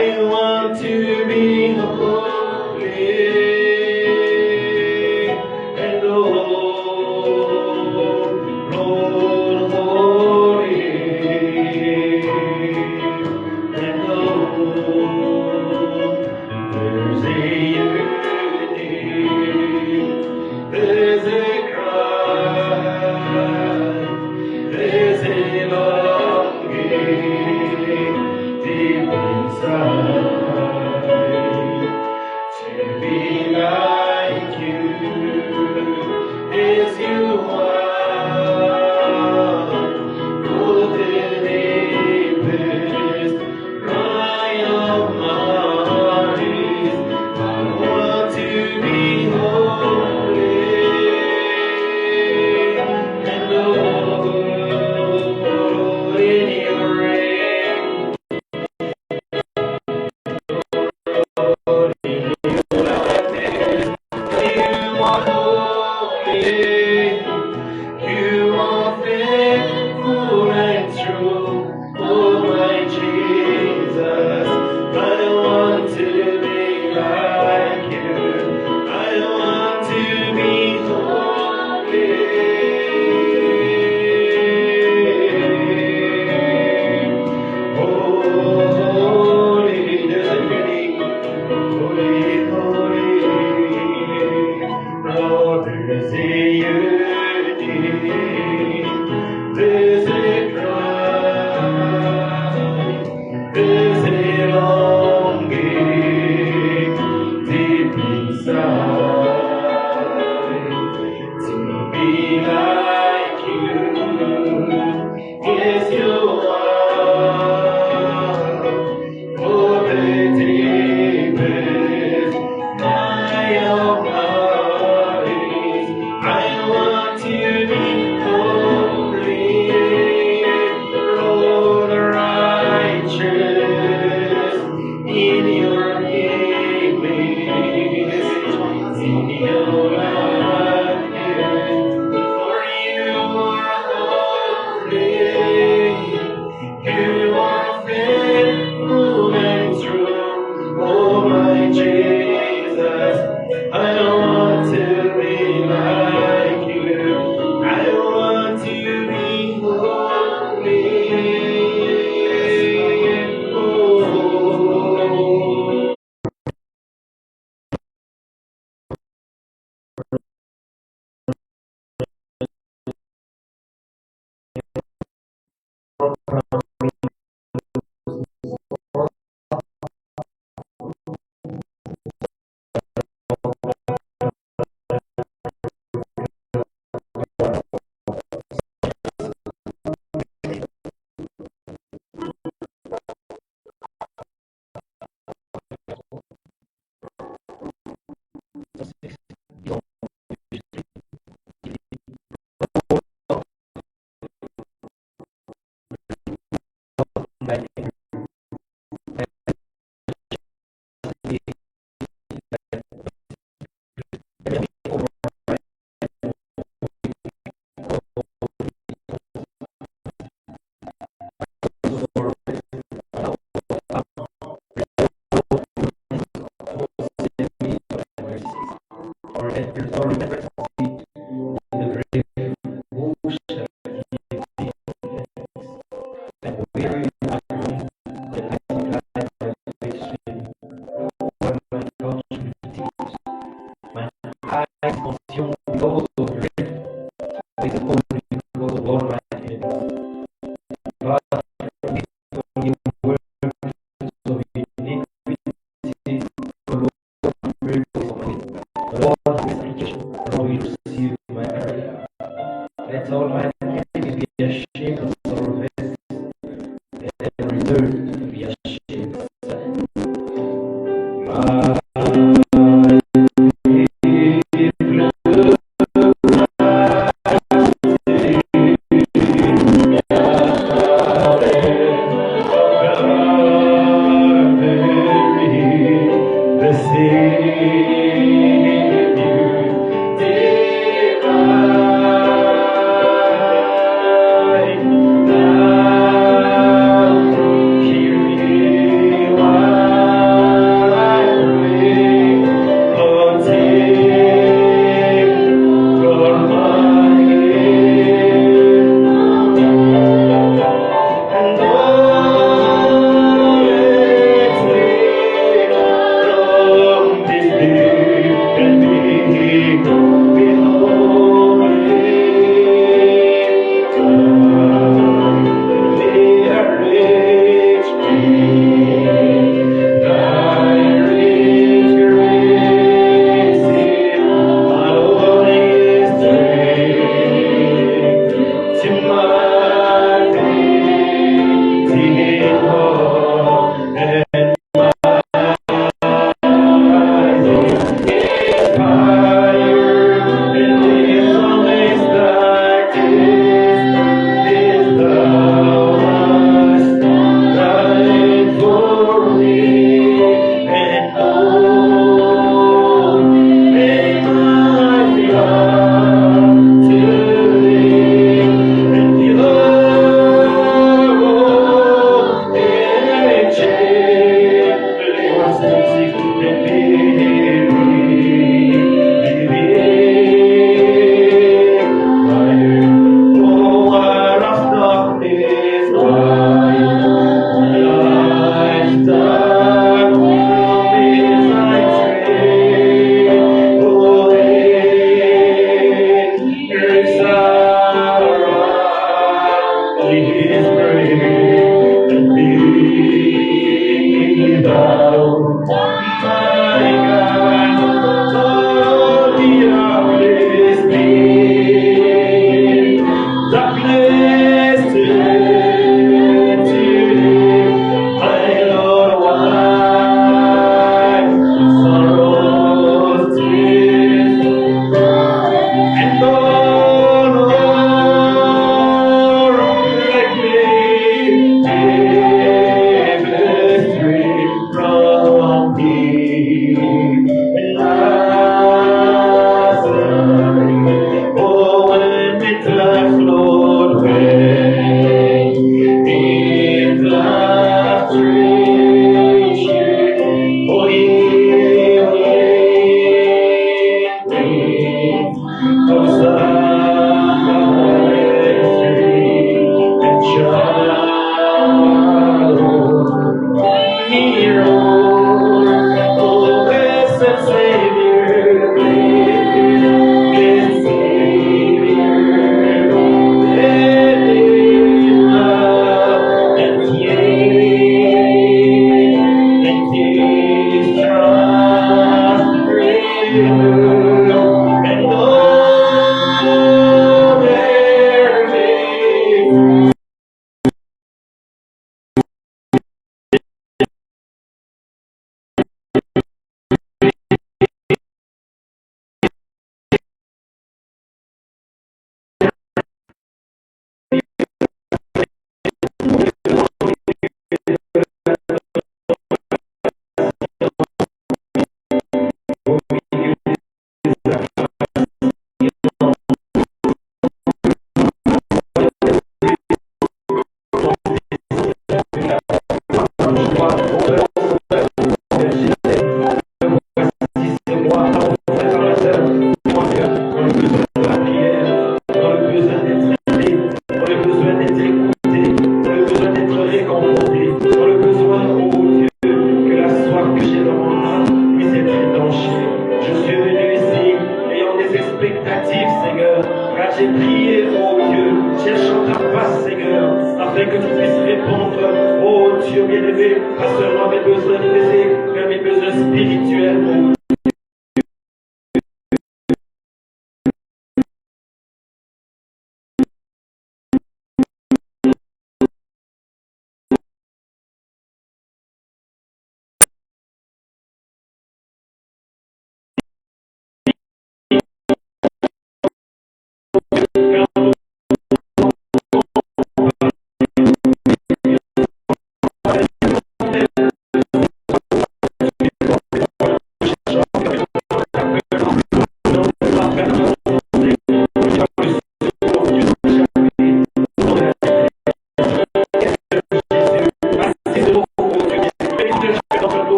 I want to be holy and Lord, holy and there's a unity, there's a cry, there's a longing deep inside to be like you as you are. Oh, the deepest cry of mine is, I want to be holy and Lord in your reign. You are holy, you are faithful and true. Oh my Jesus, I want to be like you. I want to be holy. Holy, there's a beauty. Holy, holy, Lord, there's a unity, there's a cry, there's a longing deep inside to be like you, yes you are. For the deepest my eyes, I want to be holy, Lord, righteous in your image, in your likeness. For you are holy, you are faithful and true. Oh my Jesus, I want to be like you. I want to be holy. Oh.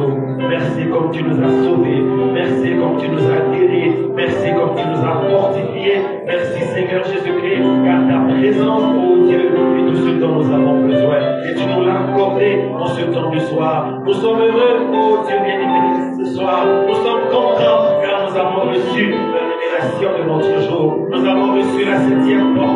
nous. Merci comme tu nous as sauvés. Merci comme tu nous as guéris. Merci comme tu nous as fortifiés. Merci Seigneur Jésus-Christ, car ta présence, ô Dieu, est tout ce dont nous avons besoin. Et tu nous l'as accordé en ce temps du soir. Nous sommes heureux, ô Dieu bien-aimé, ce soir. Nous sommes contents, car nous avons reçu la révélation de notre jour. Nous avons reçu la 7e porte.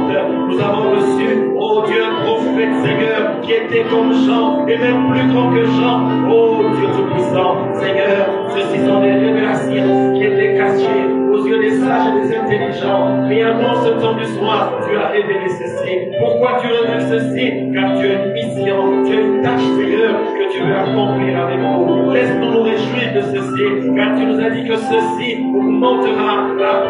Nous avons reçu, ô Dieu, un prophète, Seigneur, qui était comme Jean, et même plus grand que Jean. Ô Dieu Tout-Puissant, Seigneur, ceci sont des révélations qui étaient cachées aux yeux des sages et des intelligents. Mais avant ce temps du soir, tu as révélé ceci. Pourquoi tu révèles ceci? Car tu as une mission, tu as une tâche, Seigneur, que tu veux accomplir avec nous. Laisse-nous nous réjouir de ceci, car tu nous as dit que ceci augmentera,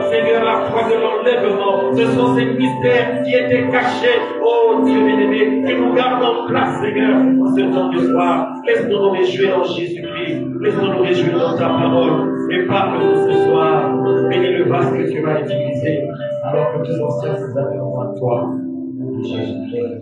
Seigneur, la foi de l'enlèvement. Ce sont ces mystères qui étaient cachés. Oh Dieu bien-aimé, que nous gardons place, Seigneur, en ce temps du soir. Laisse-nous nous réjouir en Jésus-Christ. Laisse-nous nous réjouir dans ta parole. Et parle-nous ce soir. Bénis le vase que tu vas utiliser, alors que nous en sommes ces affaires à toi. Jésus-Christ.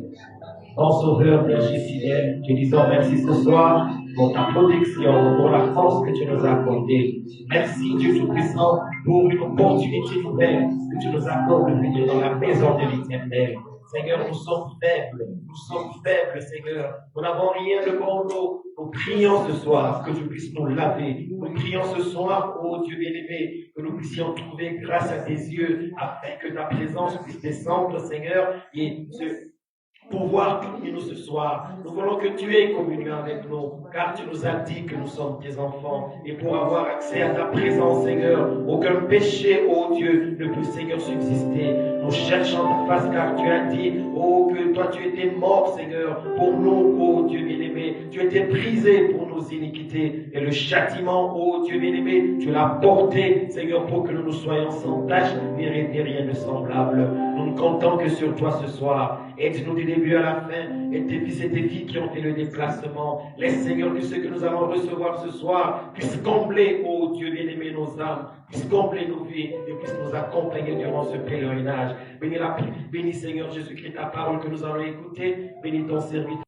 Mon Sauveur, Berger fidèle, te disons merci ce soir pour ta protection, pour la force que tu nous as accordée. Merci Dieu Tout-Puissant pour une opportunité nouvelle que tu nous accordes de venir dans la maison de l'Éternel. Seigneur, nous sommes faibles, Seigneur. Nous n'avons rien de bon nous. Nous prions ce soir que tu puisses nous laver. Nous prions ce soir, ô Dieu bien-aimé, que nous puissions trouver grâce à tes yeux, afin que ta présence puisse descendre, Seigneur, et pouvoir bénir nous ce soir. Nous voulons que tu aies communion avec nous, car tu nous as dit que nous sommes tes enfants. Et pour avoir accès à ta présence, Seigneur, aucun péché, ô Dieu, ne peut, Seigneur, subsister. Nous cherchons ta face, car tu as dit, oh, que toi tu étais mort, Seigneur, pour nous, ô Dieu bien-aimé. Tu étais brisé pour nos iniquités. Et le châtiment, ô Dieu bien-aimé, tu l'as porté, Seigneur, pour que nous soyons sans tache, ni rien de semblable. Nous ne comptons que sur toi ce soir. Aide-nous du début à la fin. Et tes fils et tes filles qui ont fait le déplacement. Laisse, Seigneur, que ce que nous allons recevoir ce soir puisse combler, ô Dieu bien-aimé, nos âmes, puisse combler nos vies et puisse nous accompagner durant ce pèlerinage. Bénis, Seigneur Jésus-Christ, ta parole que nous allons écouter. Bénis ton serviteur.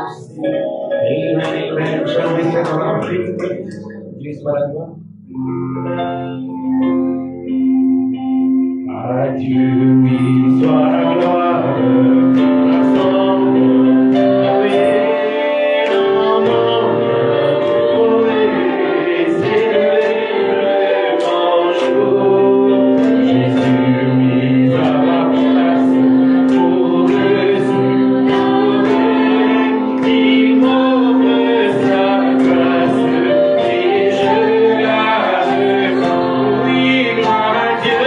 Amen. Shall we stand on our feet? Please, soit la gloire. À Dieu, oui, soit la gloire. Ensemble, oui, non, non, oui, c'est le grand jour. Jésus mis à la place pour le sauver. Il m'offre sa grâce et je la reçois. Oui, gloire à Dieu.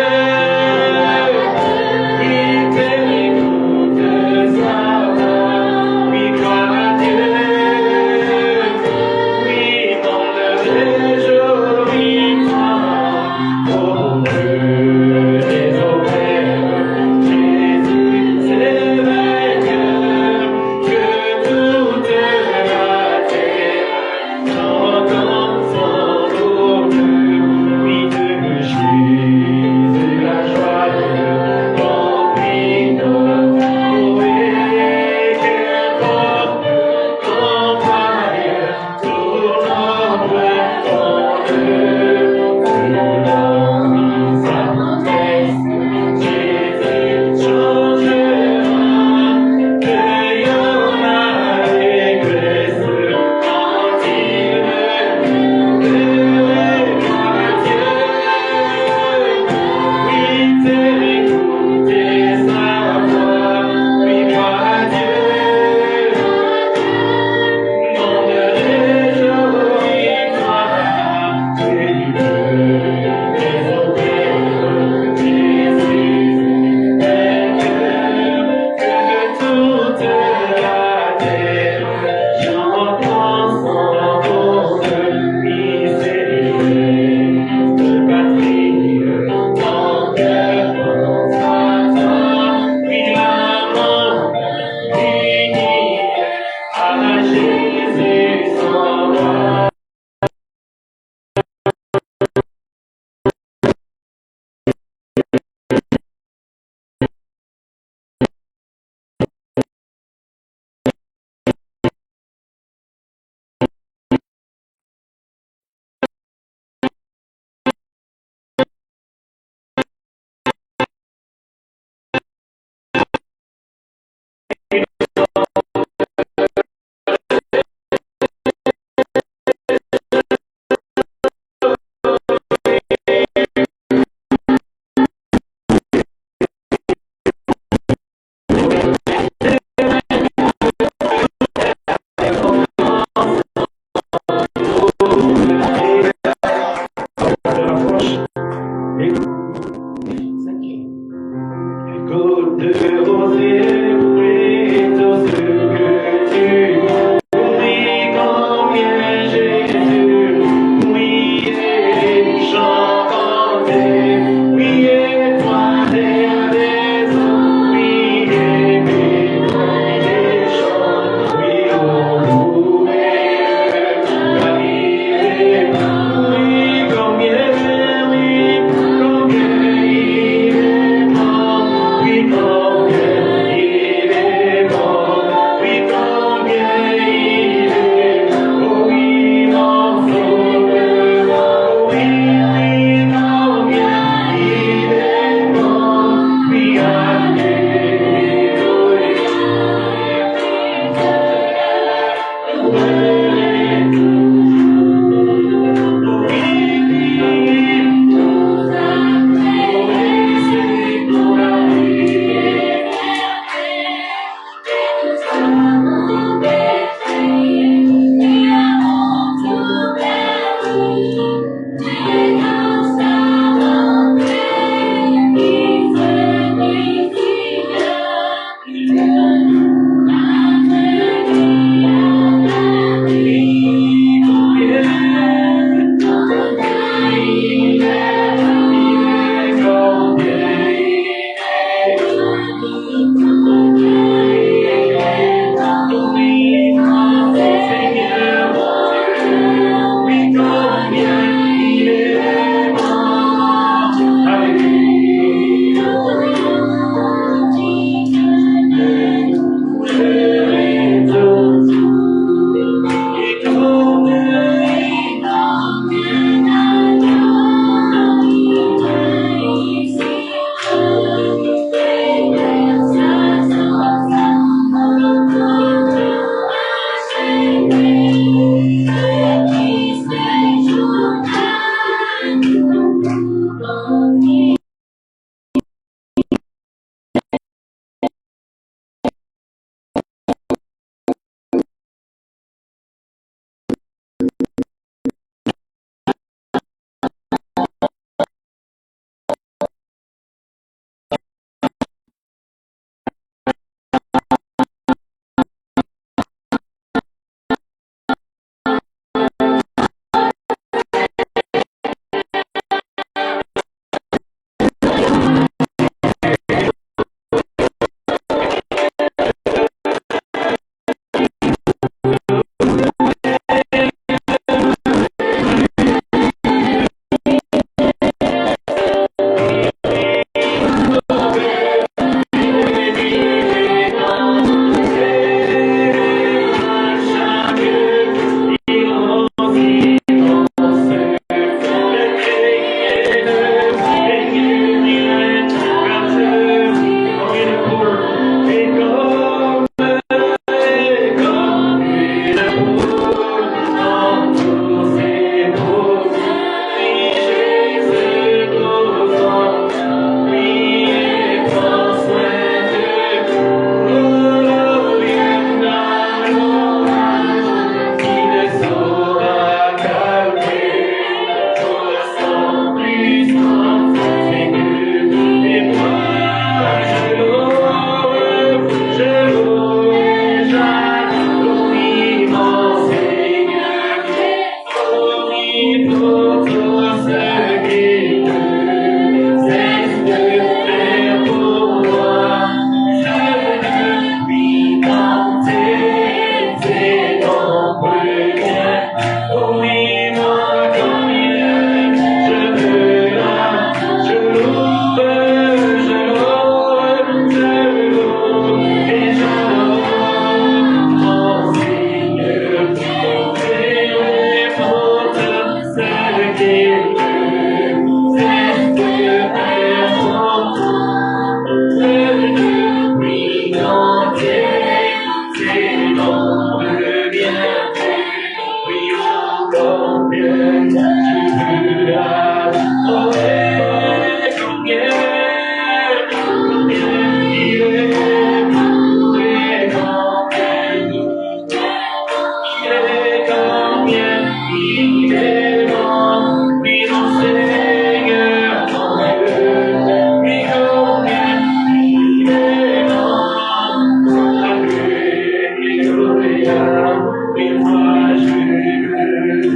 mais moi je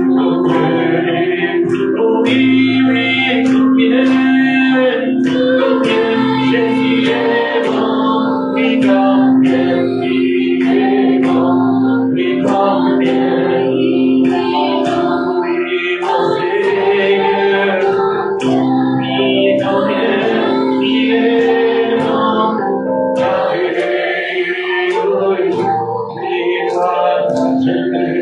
donnerai. Oui, oui, combien Jésus est bon, oui, combien il est bon, oui, combien il est bon, oui, mon Seigneur, oui, combien il est bon, alléluia, oui, toi, je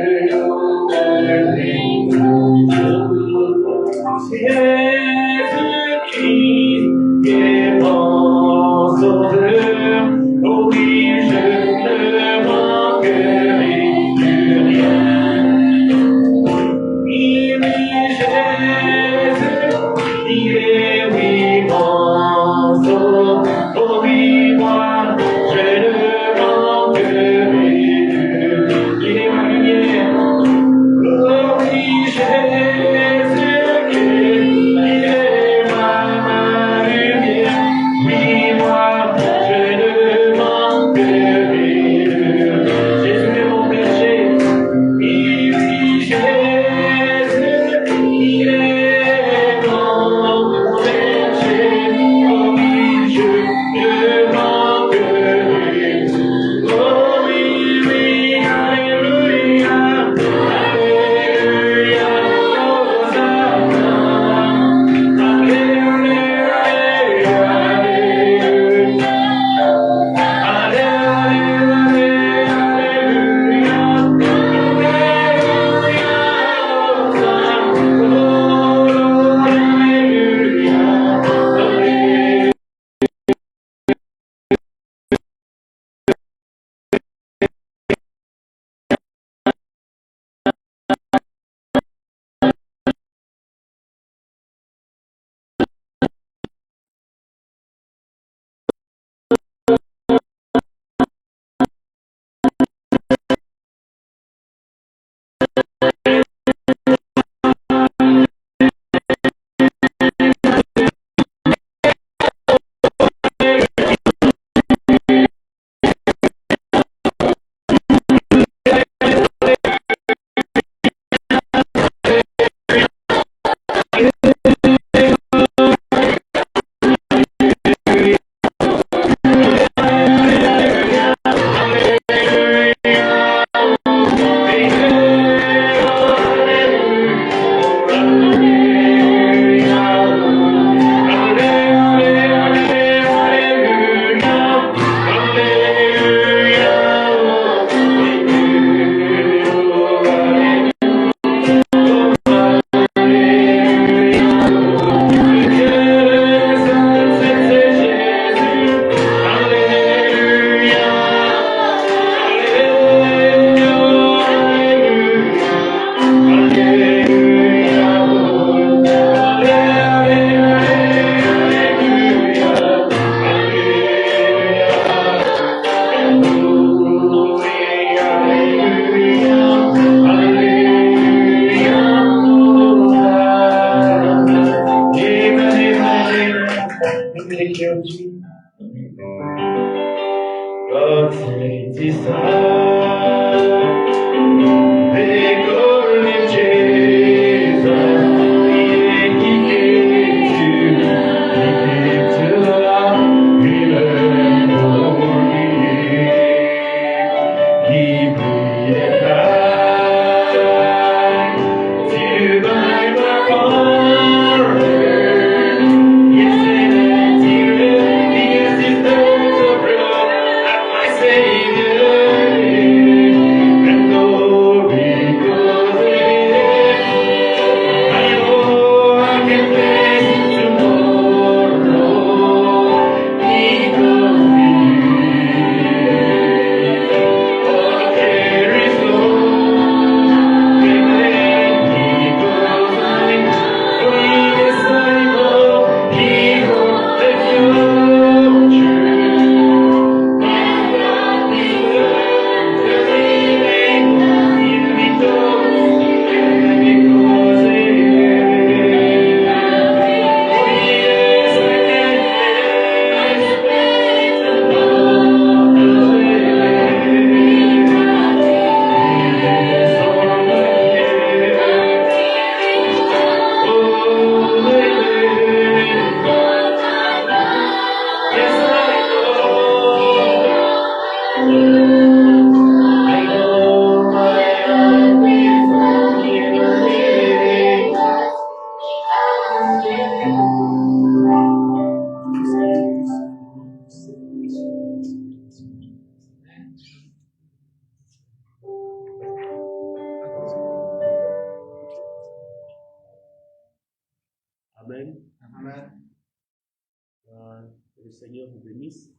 Seigneur vous bénisse.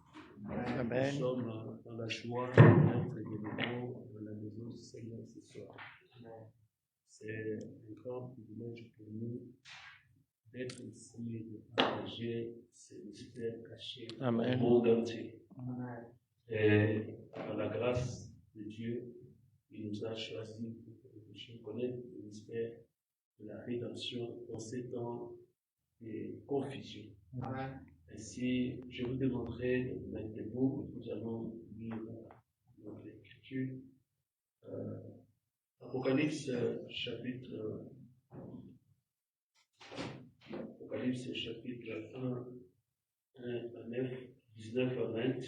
Amen. Nous sommes dans la joie d'être de nouveau dans la maison du Seigneur ce soir. C'est un grand privilège pour nous d'être ici et de partager ces mystères cachés au Amen. monde entier. Et par la grâce de Dieu, il nous a choisis pour que nous puissions connaître le mystère de la rédemption dans ces temps de confusion. Amen. Ainsi, je vous demanderai de vous mettre debout. Nous allons lire notre écriture. Apocalypse chapitre 1, 1 à 9, 19 à 20.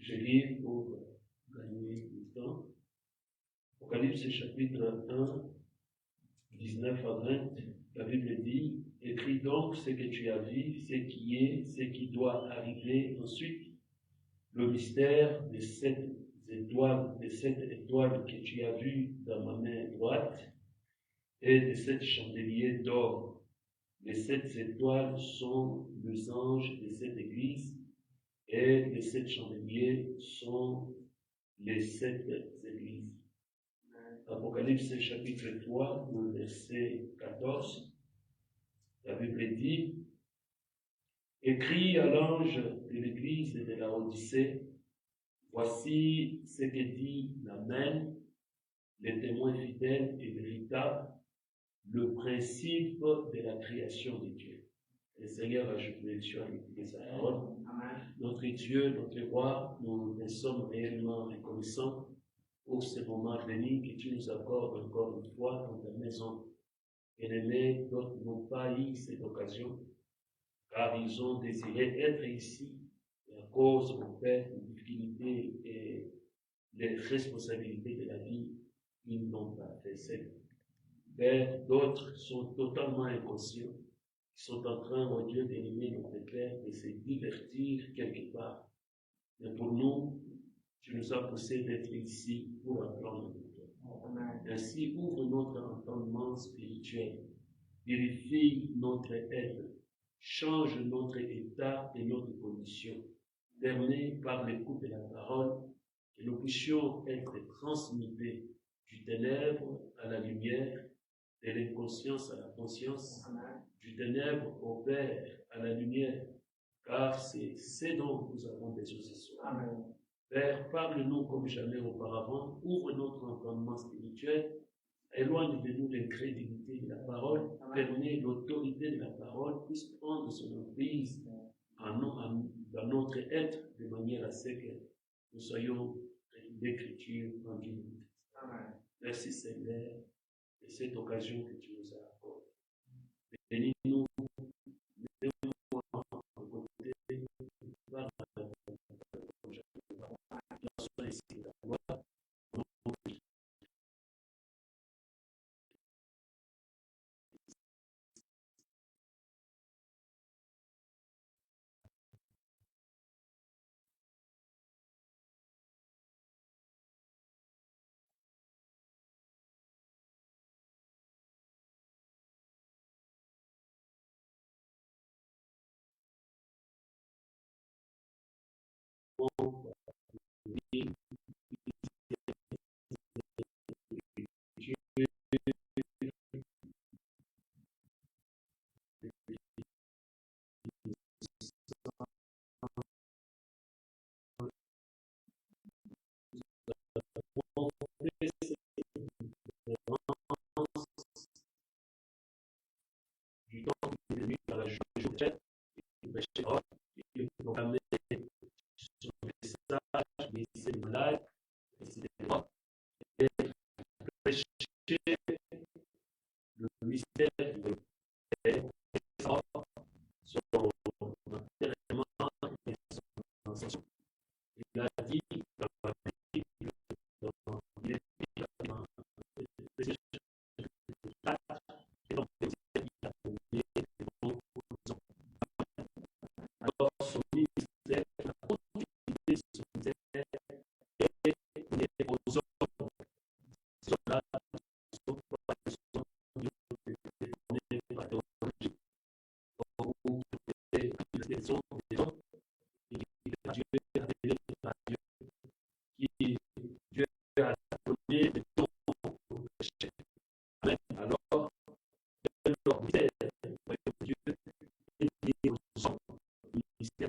Je lis pour gagner du temps. Apocalypse chapitre 1, 19 à 20, la Bible dit: écris donc ce que tu as vu, ce qui est, ce qui doit arriver ensuite, le mystère de cette étoile que tu as vu dans ma main droite et de sept chandeliers d'or. Les 7 étoiles sont les anges de cette église et les 7 chandeliers sont les 7 églises. Apocalypse chapitre 3, le verset 14, la Bible dit: écris à l'ange de l'église de la Odyssée, voici ce que dit l'Amen, le témoin fidèle et véritable, le principe de la création de Dieu. Le Seigneur a joué sur sa parole. Notre Dieu, notre roi, nous sommes réellement reconnaissants pour ce moment béni que tu nous accordes encore une fois dans ta maison. Bien-aimés, d'autres n'ont pas eu cette occasion, car ils ont désiré être ici, et à cause, mon Père, des difficultés et des responsabilités de la vie, ils n'ont pas fait cela. Père, d'autres sont totalement inconscients, ils sont en train, au Dieu, d'aimer notre Père, de se divertir quelque part. Mais pour nous, tu nous as poussés d'être ici pour apprendre de toi. Ainsi, ouvre notre entendement spirituel, vérifie notre être, change notre état et notre condition. Permets par l'écoute de la parole que nous puissions être transmutés du ténèbre à la lumière, de l'inconscience à la conscience, du ténèbre au Père à la lumière, car c'est ce dont nous avons besoin ce soir. Père, parle-nous comme jamais auparavant, ouvre notre entendement spirituel, éloigne de nous l'incrédulité de la parole, permet l'autorité de la parole puisse prendre son emprise dans notre être, de manière à ce que nous soyons l'écriture en Dieu. Merci Seigneur de cette occasion que tu nous as accordée. Bénis-nous, mets-nous en côté, par la parole, sois ici ta gloire. Du temps qui est venu par la joie, il prêchait, il proclamait son message, guérissait les malades, etc. Et prêchait le mystère de Père, son enterrement et son ascension. Il a dit dans la Bible, il est dit dans Éphésiens chapitre 4, et donc il a donné des bons horizons. Alors son ministère, la continuité de son ministère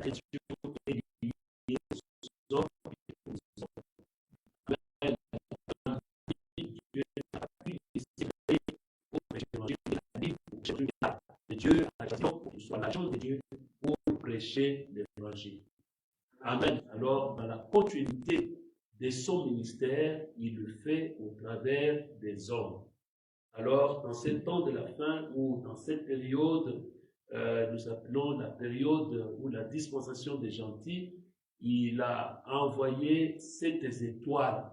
l'écriture est liée aux hommes et aux hommes. Amen. Dieu a pu décider pour prêcher l'évangile, il a dit pour prêcher l'évangile. Dieu a choisi pour qu'il soit l'agent de Dieu pour prêcher l'évangile. Amen. Alors, dans la continuité de son ministère, il le fait au travers des hommes. Alors, dans ce temps de la fin, ou dans cette période, nous appelons la période ou la dispensation des gentils, il a envoyé 7 étoiles.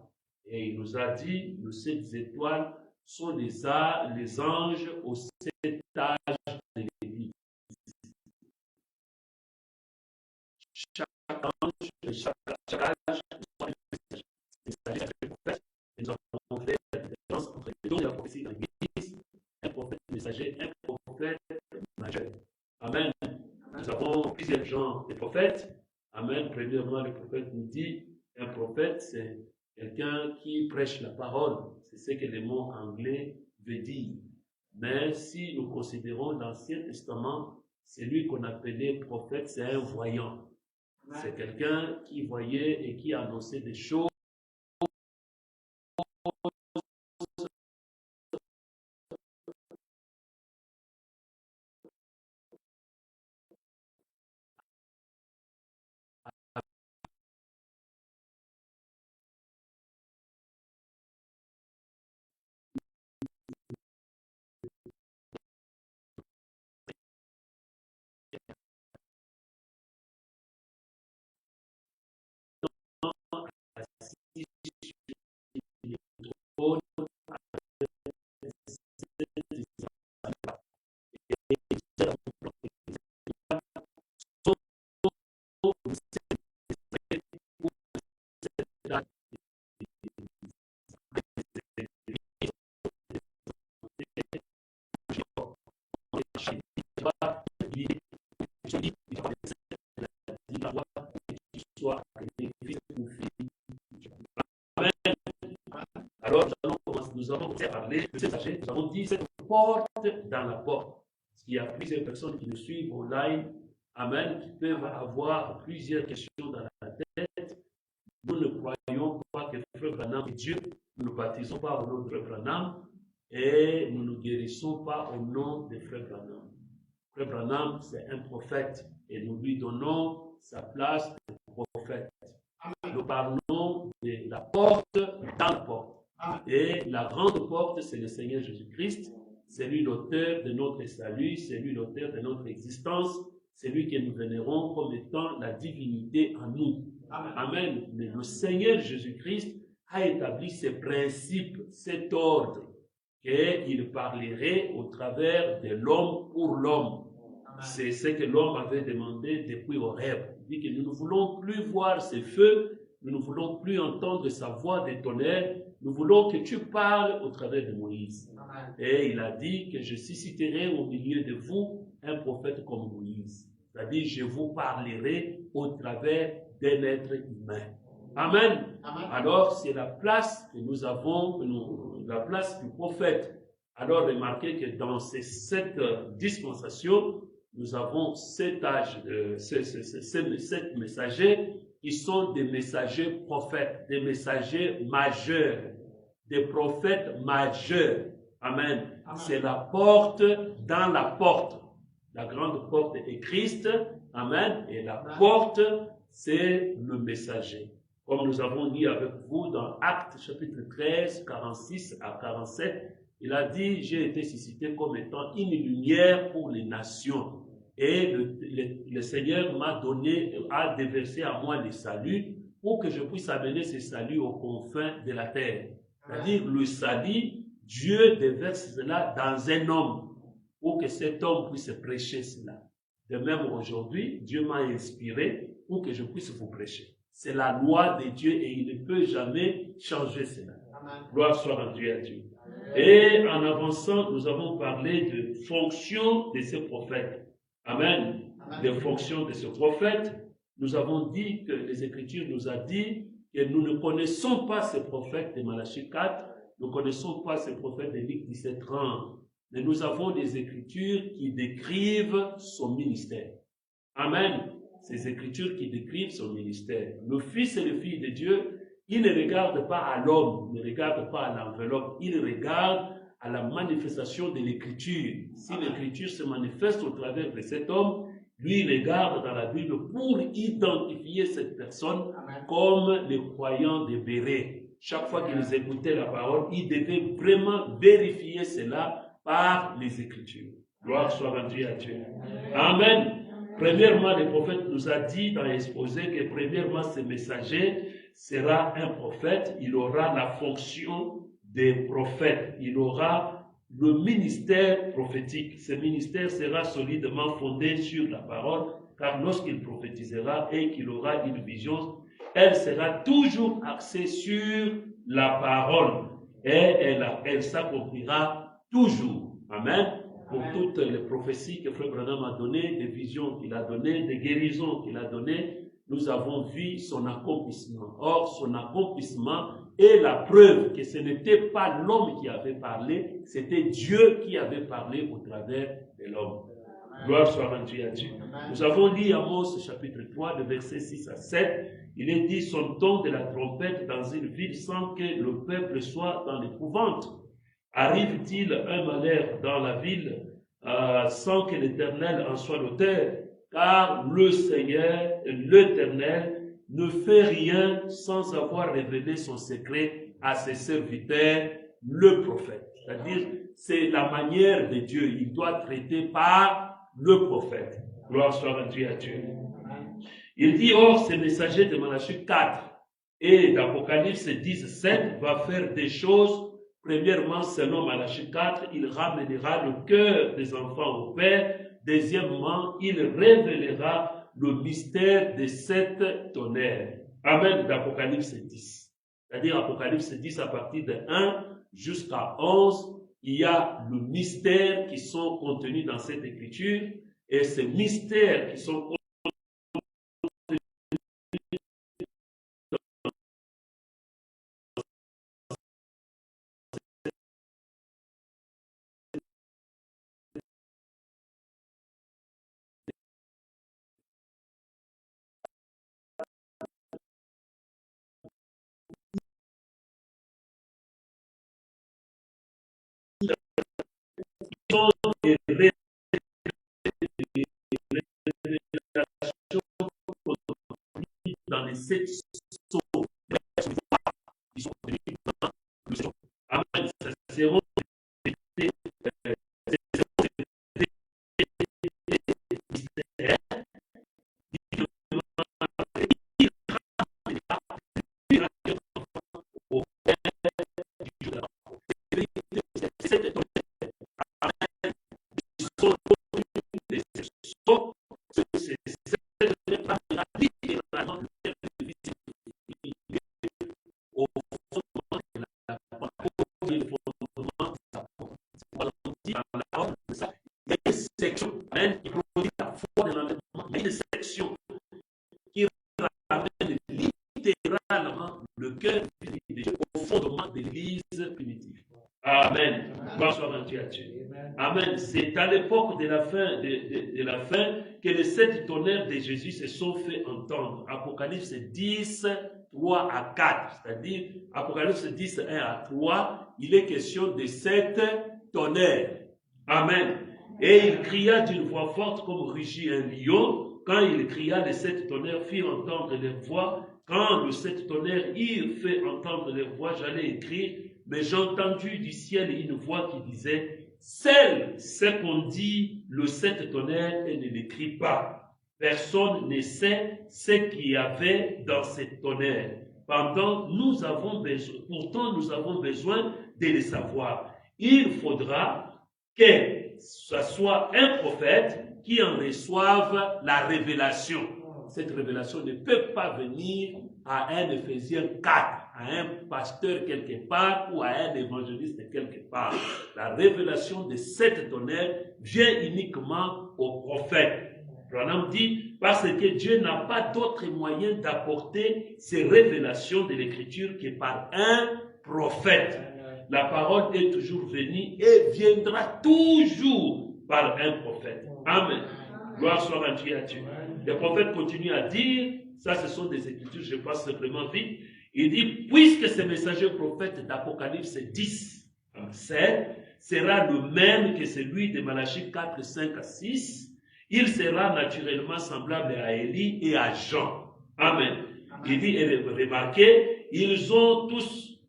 Et il nous a dit que ces 7 étoiles sont les anges aux 7 âges de l'Église. Chaque ange, chaque âge, sont des messagers, des prophètes. Et nous avons fait la différence entre les dons de la prophétie dans l'Église, un prophète messager, un prophète majeur. Amen. Nous avons plusieurs genres de prophètes. Amen. Premièrement, le prophète nous dit, un prophète, c'est quelqu'un qui prêche la parole. C'est ce que le mot anglais veut dire. Mais si nous considérons l'Ancien Testament, celui qu'on appelait prophète, c'est un voyant. C'est quelqu'un qui voyait et qui annonçait des choses Alors, nous allons parler de ces sachets. Nous avons dit cette porte dans la porte. Il y a plusieurs personnes qui nous suivent online, amen, qui peuvent avoir plusieurs questions dans la tête. Nous ne croyons pas que Frère Branham est Dieu. Nous ne baptisons pas au nom de Frère Branham et nous ne guérissons pas au nom de Frère Branham. Frère Branham, c'est un prophète et nous lui donnons sa place de prophète. Nous parlons de la porte dans la porte. Et la grande porte, c'est le Seigneur Jésus-Christ. C'est lui l'auteur de notre salut, c'est lui l'auteur de notre existence, c'est lui que nous vénérons comme étant la divinité en nous. Amen. Mais le Seigneur Jésus-Christ a établi ses principes, cet ordre, qu'il parlerait au travers de l'homme pour l'homme. C'est ce que l'homme avait demandé depuis Horeb. Il dit que nous ne voulons plus voir ses feux, nous ne voulons plus entendre sa voix de tonnerre, nous voulons que tu parles au travers de Moïse. Amen. Et il a dit que je susciterai au milieu de vous un prophète comme Moïse. C'est-à-dire, je vous parlerai au travers d'un être humain. Amen. Amen. Alors, c'est la place que nous avons, la place du prophète. Alors, remarquez que dans cette dispensation, nous avons 7 âges, 7 messagers qui sont des messagers prophètes, des messagers majeurs, des prophètes majeurs. Amen. Amen. C'est la porte dans la porte. La grande porte est Christ. Amen. Et la porte, c'est le messager. Comme nous avons dit avec vous dans Actes chapitre 13, 46 à 47, il a dit, j'ai été suscité comme étant une lumière pour les nations. Et le Seigneur m'a donné, a déversé à moi le salut pour que je puisse amener ce salut aux confins de la terre. C'est-à-dire le salut, Dieu déverse cela dans un homme pour que cet homme puisse prêcher cela. De même aujourd'hui, Dieu m'a inspiré pour que je puisse vous prêcher. C'est la loi de Dieu et il ne peut jamais changer cela. Amen. Gloire soit rendue à Dieu. Amen. Et en avançant, nous avons parlé de fonction de ces prophètes. Amen. Amen. Les fonctions de ce prophète. Nous avons dit que les Écritures nous ont dit que nous ne connaissons pas ces prophètes de Malachie 4, nous ne connaissons pas ces prophètes de Luc 17:30, mais nous avons des Écritures qui décrivent son ministère. Amen. ces écritures qui décrivent son ministère. Le Fils et le Fils de Dieu, il ne regarde pas à l'homme, ne regarde pas à l'enveloppe, il regarde à la manifestation de l'écriture. Si l'écriture se manifeste au travers de cet homme, lui, il regarde dans la Bible pour identifier cette personne comme les croyants de Béret. Chaque fois qu'ils écoutaient la parole, il devait vraiment vérifier cela par les Écritures. Gloire soit rendue à Dieu. Amen. Premièrement, le prophète nous a dit dans l'exposé que premièrement, ce messager sera un prophète. Il aura la fonction des prophètes. Il aura le ministère prophétique. Ce ministère sera solidement fondé sur la parole, car lorsqu'il prophétisera et qu'il aura une vision, elle sera toujours axée sur la parole et elle s'accomplira toujours. Amen. Pour toutes les prophéties que Frère Branham a données, des visions qu'il a données, des guérisons qu'il a données, nous avons vu son accomplissement. Or, son accomplissement est la preuve que ce n'était pas l'homme qui avait parlé, c'était Dieu qui avait parlé au travers de l'homme. Gloire soit rendue à Dieu. Nous avons lu Amos chapitre 3, le verset 6 à 7. Il est dit, son-t-on de la trompette dans une ville sans que le peuple soit dans l'épouvante? Arrive-t-il un malheur dans la ville sans que l'Éternel en soit l'auteur? Car le Seigneur, l'Éternel, ne fait rien sans avoir révélé son secret à ses serviteurs, le prophète. C'est-à-dire, c'est la manière de Dieu. Il doit traiter par le prophète. Gloire soit rendue à Dieu. Il dit, or, ce messager de Malachie 4 et d'Apocalypse 10, 7 va faire des choses. Premièrement, selon Malachie 4, il ramènera le cœur des enfants au Père. Deuxièmement, il révélera le mystère des 7 tonnerres. Amen, d'Apocalypse 10. C'est-à-dire Apocalypse 10 à partir de 1 jusqu'à 11, il y a le mystère qui sont contenus dans cette écriture. Et ces mystères qui sont contenus dans les 7 sceaux qui sont contenus dans le sceau. Amen. Ça seront le cœur de Dieu au fondement de l'Église primitive. Amen. Gloire soit rendue à Dieu. Amen. C'est à l'époque de la fin que les 7 tonnerres de Jésus se sont fait entendre. Apocalypse 10, 3 à 4. C'est-à-dire, Apocalypse 10, 1 à 3, il est question de 7 tonnerres. Amen. Et il cria d'une voix forte comme rugit un lion. Quand il cria, les 7 tonnerres firent entendre leur voix. Quand le 7 tonnerres eurent fait entendre leur voix, j'allais écrire, mais j'ai entendu du ciel une voix qui disait, celle, ce qu'on dit, le 7 tonnerres, et ne l'écrit pas. Personne ne sait ce qu'il y avait dans ces tonnerres. Pourtant, nous avons besoin de les savoir. Il faudra que ce soit un prophète qui en reçoive la révélation. Cette révélation ne peut pas venir à un Éphésiens 4, à un pasteur quelque part ou à un évangéliste quelque part. La révélation de cette tonnerre vient uniquement au prophète. Branham dit, parce que Dieu n'a pas d'autre moyen d'apporter ces révélations de l'écriture que par un prophète. La parole est toujours venue et viendra toujours par un prophète. Amen. Gloire soit rendue à Dieu. Les prophètes continuent à dire, ça ce sont des écritures, je passe simplement vite. Il dit, puisque ce messager prophète d'Apocalypse 10, 7, sera le même que celui de Malachie 4, 5 à 6, il sera naturellement semblable à Élie et à Jean. Amen. Il dit, et remarquez, ils ont tous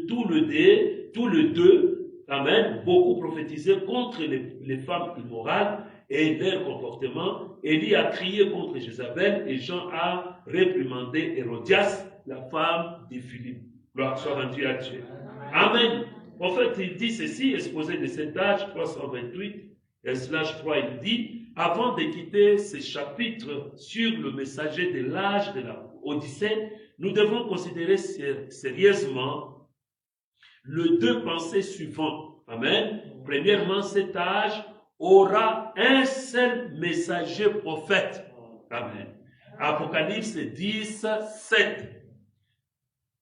tout le deux, amen, beaucoup prophétisé contre les femmes immorales et leur comportement. Élie a crié contre Jézabel et Jean a réprimandé Hérodias, la femme de Philippe. Gloire soit rendue à Dieu. Amen. En fait, il dit ceci, exposé de cet âge 328, /3, il dit, avant de quitter ce chapitre sur le messager de l'âge de la Odyssée, nous devons considérer sérieusement les deux pensées suivantes. Amen. Premièrement, cet âge aura un seul messager prophète. Amen. Apocalypse 10, 7.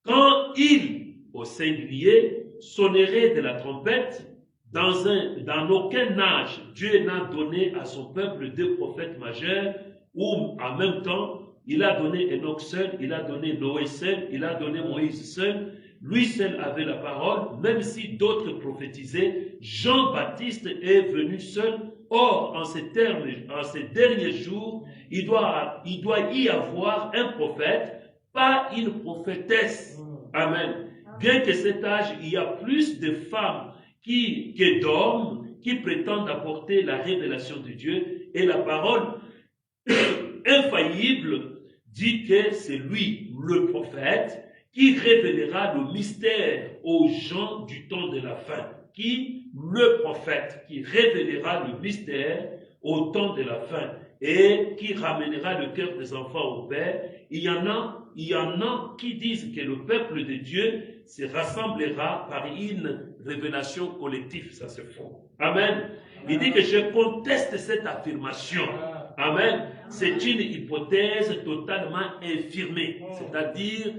Quand il, au singulier, sonnerait de la trompette, dans aucun âge, Dieu n'a donné à son peuple deux prophètes majeurs, où en même temps, il a donné Enoch seul, il a donné Noé seul, il a donné Moïse seul, lui seul avait la parole, même si d'autres prophétisaient, Jean-Baptiste est venu seul. Or, en ces derniers jours, il doit y avoir un prophète, pas une prophétesse. Amen. Bien que cet âge, il y a plus de femmes que d'hommes qui prétendent apporter la révélation de Dieu, et la parole infaillible dit que c'est lui, le prophète, qui révélera le mystère aux gens du temps de la fin. Le prophète, qui révélera le mystère au temps de la fin et qui ramènera le cœur des enfants au Père. Il y en a qui disent que le peuple de Dieu se rassemblera par une révélation collective. Ça c'est faux. Amen. Il dit que je conteste cette affirmation. Amen. C'est une hypothèse totalement infirmée, c'est-à-dire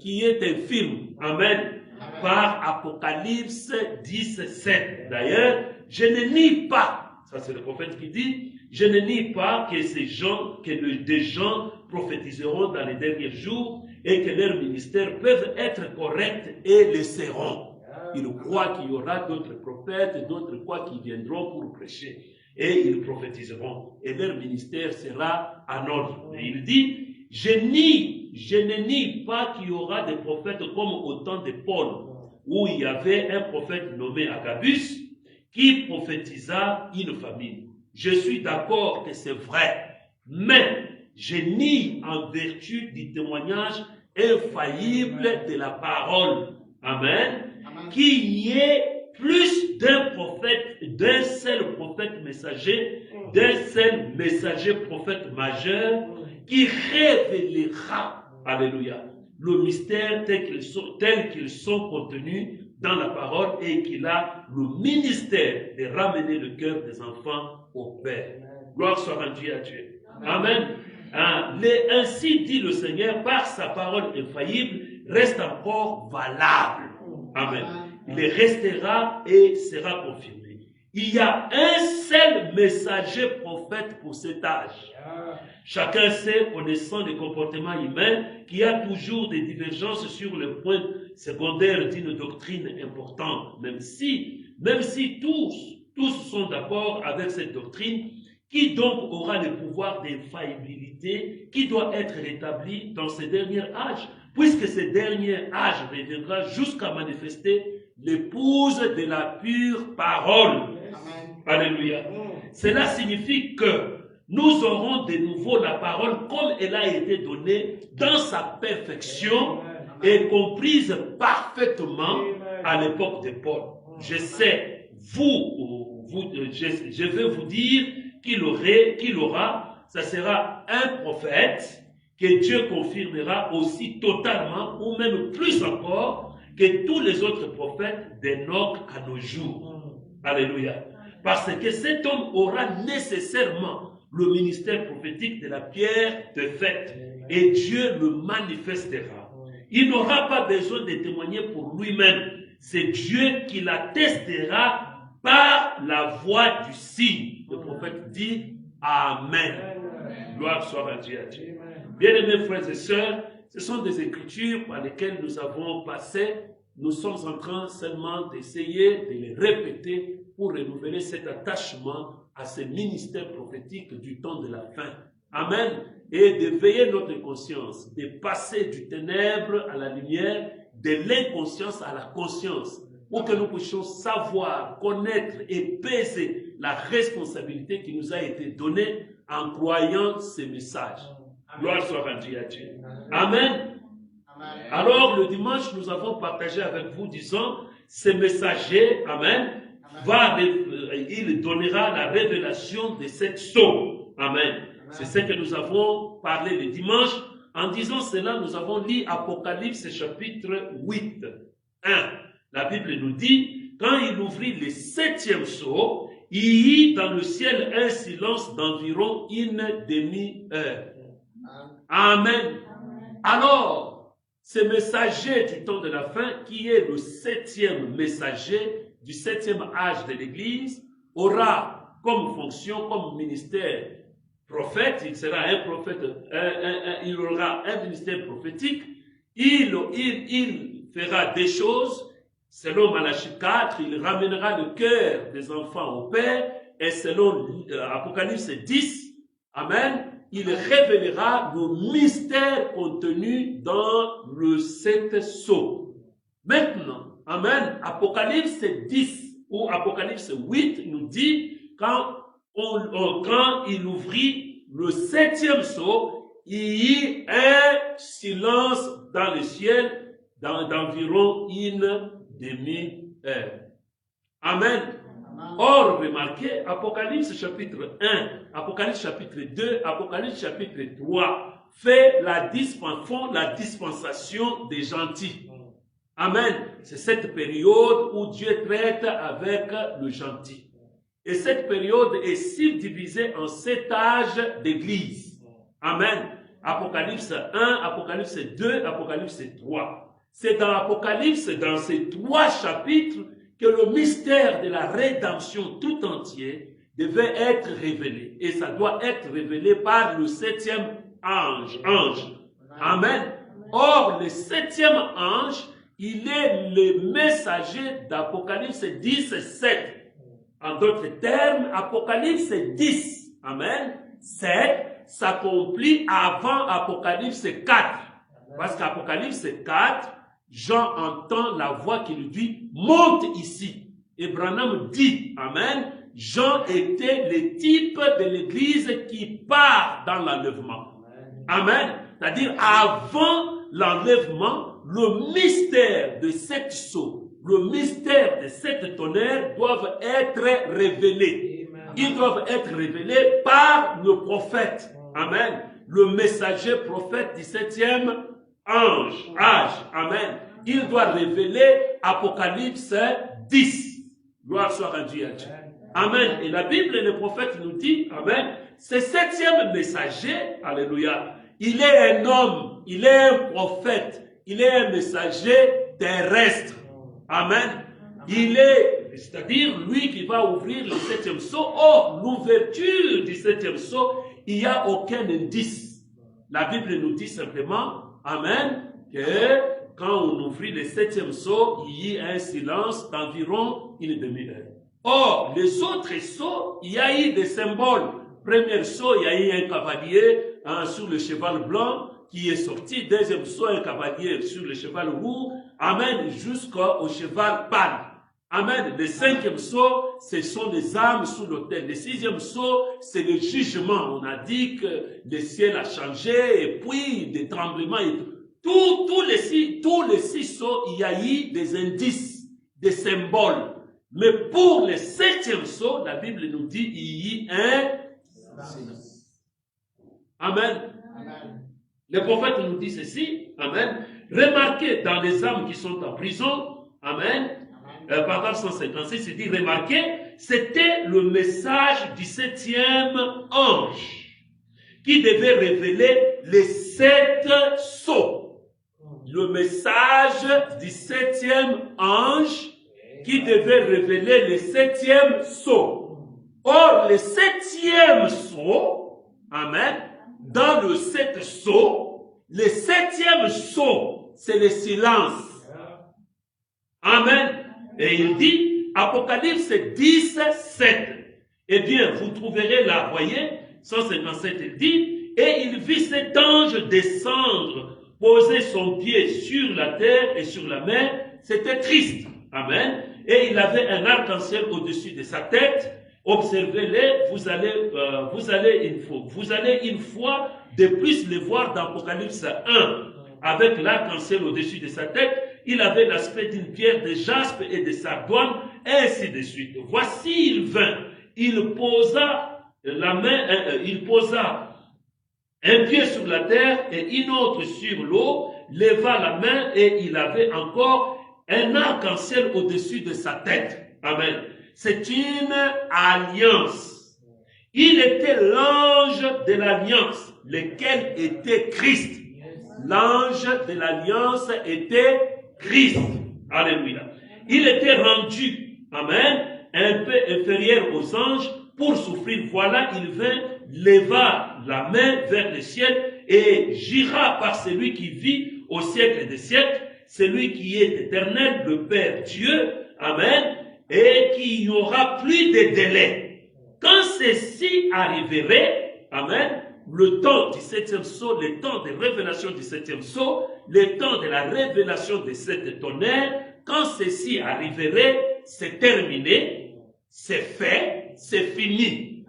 qui est infirme. Amen. Par Apocalypse 10, 7. D'ailleurs, je ne nie pas, ça c'est le prophète qui dit, je ne nie pas que des gens prophétiseront dans les derniers jours et que leurs ministères peuvent être corrects et le seront. Ils croient qu'il y aura d'autres prophètes, d'autres croient qu'ils viendront pour prêcher. Et ils prophétiseront. Et leur ministère sera en ordre. Et il dit, je ne nie pas qu'il y aura des prophètes comme au temps de Paul, où il y avait un prophète nommé Agabus, qui prophétisa une famine. Je suis d'accord que c'est vrai, mais je nie en vertu du témoignage infaillible de la parole. Amen. Qu'il y ait plus d'un seul prophète messager, d'un seul messager prophète majeur qui révélera, alléluia, le mystère tel qu'ils sont contenus dans la parole et qu'il a le ministère de ramener le cœur des enfants au Père. Gloire soit rendue à Dieu. Amen. Ainsi dit le Seigneur, par sa parole infaillible, reste encore valable. Amen. Il restera et sera confirmé. Il y a un seul messager prophète pour cet âge. Chacun sait, connaissant le comportement humain, qu'il y a toujours des divergences sur le point secondaire d'une doctrine importante. Même si tous sont d'accord avec cette doctrine, qui donc aura le pouvoir d'infaillibilité qui doit être rétabli dans ces derniers âges, puisque ce dernier âge reviendra jusqu'à manifester l'épouse de la pure parole. Amen. Alléluia. Cela signifie que nous aurons de nouveau la parole comme elle a été donnée dans sa perfection et comprise parfaitement à l'époque de Paul. Je sais, je vais vous dire qu'il aura, ça sera un prophète que Dieu confirmera aussi totalement, ou même plus encore, que tous les autres prophètes d'Enoch à nos jours. Alléluia. Parce que cet homme aura nécessairement le ministère prophétique de la pierre de fête. Et Dieu le manifestera. Il n'aura pas besoin de témoigner pour lui-même. C'est Dieu qui l'attestera par la voix du signe. Le prophète dit Amen. Gloire soit rendue à Dieu. Bien-aimés frères et sœurs, ce sont des écritures par lesquelles nous avons passé. Nous sommes en train seulement d'essayer de les répéter pour renouveler cet attachement à ce ministère prophétique du temps de la fin. Amen. Et de veiller notre conscience, de passer du ténèbre à la lumière, de l'inconscience à la conscience, pour que nous puissions savoir, connaître et peser la responsabilité qui nous a été donnée en croyant ces messages. Gloire soit rendue à Dieu. Amen. Alors, le dimanche, nous avons partagé avec vous, disons, ce messager, Amen, il donnera la révélation de cette sceau. Amen. C'est ce que nous avons parlé le dimanche. En disant cela, nous avons lu Apocalypse chapitre 8, 1. La Bible nous dit, quand il ouvrit le 7e sceau, il y eut dans le ciel un silence d'environ une demi-heure. Amen. Alors, ce messager du temps de la fin, qui est le 7e messager du 7e âge de l'Église, aura comme fonction, comme ministère prophète, il sera un prophète, il aura un ministère prophétique, il fera des choses, selon Malachie 4, il ramènera le cœur des enfants au Père, et selon Apocalypse 10, Amen, il révélera le mystère contenu dans le 7 sceaux. Maintenant, Amen, Apocalypse 10 ou Apocalypse 8 nous dit, quand il ouvrit le 7e sceau, il y eut un silence dans le ciel d'environ une demi-heure. Amen. Or, remarquez, Apocalypse chapitre 1, Apocalypse chapitre 2, Apocalypse chapitre 3 font la dispensation des gentils. Amen. C'est cette période où Dieu traite avec le gentil. Et cette période est subdivisée en 7 âges d'église. Amen. Apocalypse 1, Apocalypse 2, Apocalypse 3. C'est dans Apocalypse, dans ces 3 chapitres, que le mystère de la rédemption tout entier devait être révélé. Et ça doit être révélé par le 7e ange. Amen. Or, le 7e ange, il est le messager d'Apocalypse 10, 7. En d'autres termes, Apocalypse 10, Amen, 7, s'accomplit avant Apocalypse 4. Parce qu'Apocalypse 4, Jean entend la voix qui lui dit, monte ici. Et Branham dit, Amen, Jean était le type de l'église qui part dans l'enlèvement. Amen. C'est-à-dire, avant l'enlèvement, le mystère de cette sceau, le mystère de cette tonnerre doivent être révélés. Ils doivent être révélés par le prophète. Amen. Le messager prophète du 7e âge. Amen. Il doit révéler Apocalypse 10. Gloire soit rendue à Dieu. Amen. Et la Bible et le prophète nous dit, Amen, ce 7e messager, alléluia, il est un homme, il est un prophète, il est un messager terrestre. Amen. Il est, c'est-à-dire lui qui va ouvrir le 7e sceau. Or, l'ouverture du 7e sceau, il n'y a aucun indice. La Bible nous dit simplement, Amen, que quand on ouvrit le 7e sceau, il y a un silence d'environ une demi-heure. Or, les autres sceaux, il y a eu des symboles. Premier sceau, il y a eu un cavalier sur le cheval blanc qui est sorti. Deuxième sceau, un cavalier sur le cheval roux. Amen, jusqu'au cheval pâle. Amen. Le 5e sceau, ce sont les âmes sous l'autel. Le 6e sceau, c'est le jugement. On a dit que le ciel a changé et puis des tremblements et tout. Tous les 6 sceaux, il y a eu des indices, des symboles. Mais pour le 7e sceau, la Bible nous dit il y a un silence. Amen. Le prophète nous dit ceci. Amen. Remarquez dans les âmes qui sont en prison. Amen. Paragraphe 156, il dit, remarquez, c'était le message du 7e ange qui devait révéler les 7 sceaux. Le message du 7e ange qui devait révéler les 7e sceaux. Or, le septième sceau, amen, dans le sept sceaux, le septième sceau, c'est le silence. Amen. Et il dit, Apocalypse 10, 7. Eh bien, vous trouverez là, voyez, 157, il dit, et il vit cet ange descendre, poser son pied sur la terre et sur la mer. C'était triste. Amen. Et il avait un arc-en-ciel au-dessus de sa tête. Observez-les, vous allez une fois de plus le voir dans Apocalypse 1, avec l'arc-en-ciel au-dessus de sa tête. Il avait l'aspect d'une pierre de jaspe et de sardoine, et ainsi de suite. Voici, il vint, il posa la main, il posa un pied sur la terre et une autre sur l'eau, leva la main et il avait encore un arc-en-ciel au-dessus de sa tête. Amen. C'est une alliance. Il était l'ange de l'alliance, lequel était Christ. L'ange de l'alliance était Christ. Alléluia. Il était rendu, amen, un peu inférieur aux anges pour souffrir. Voilà, il vint, leva la main vers le ciel et jura par celui qui vit au siècle des siècles, celui qui est éternel, le Père Dieu, amen, et qu'il n'y aura plus de délai. Quand ceci arriverait, amen, le temps du septième sceau, le temps de révélation du septième sceau, le temps de la révélation de sept tonnerres, quand ceci arriverait, c'est terminé, c'est fait, c'est fini.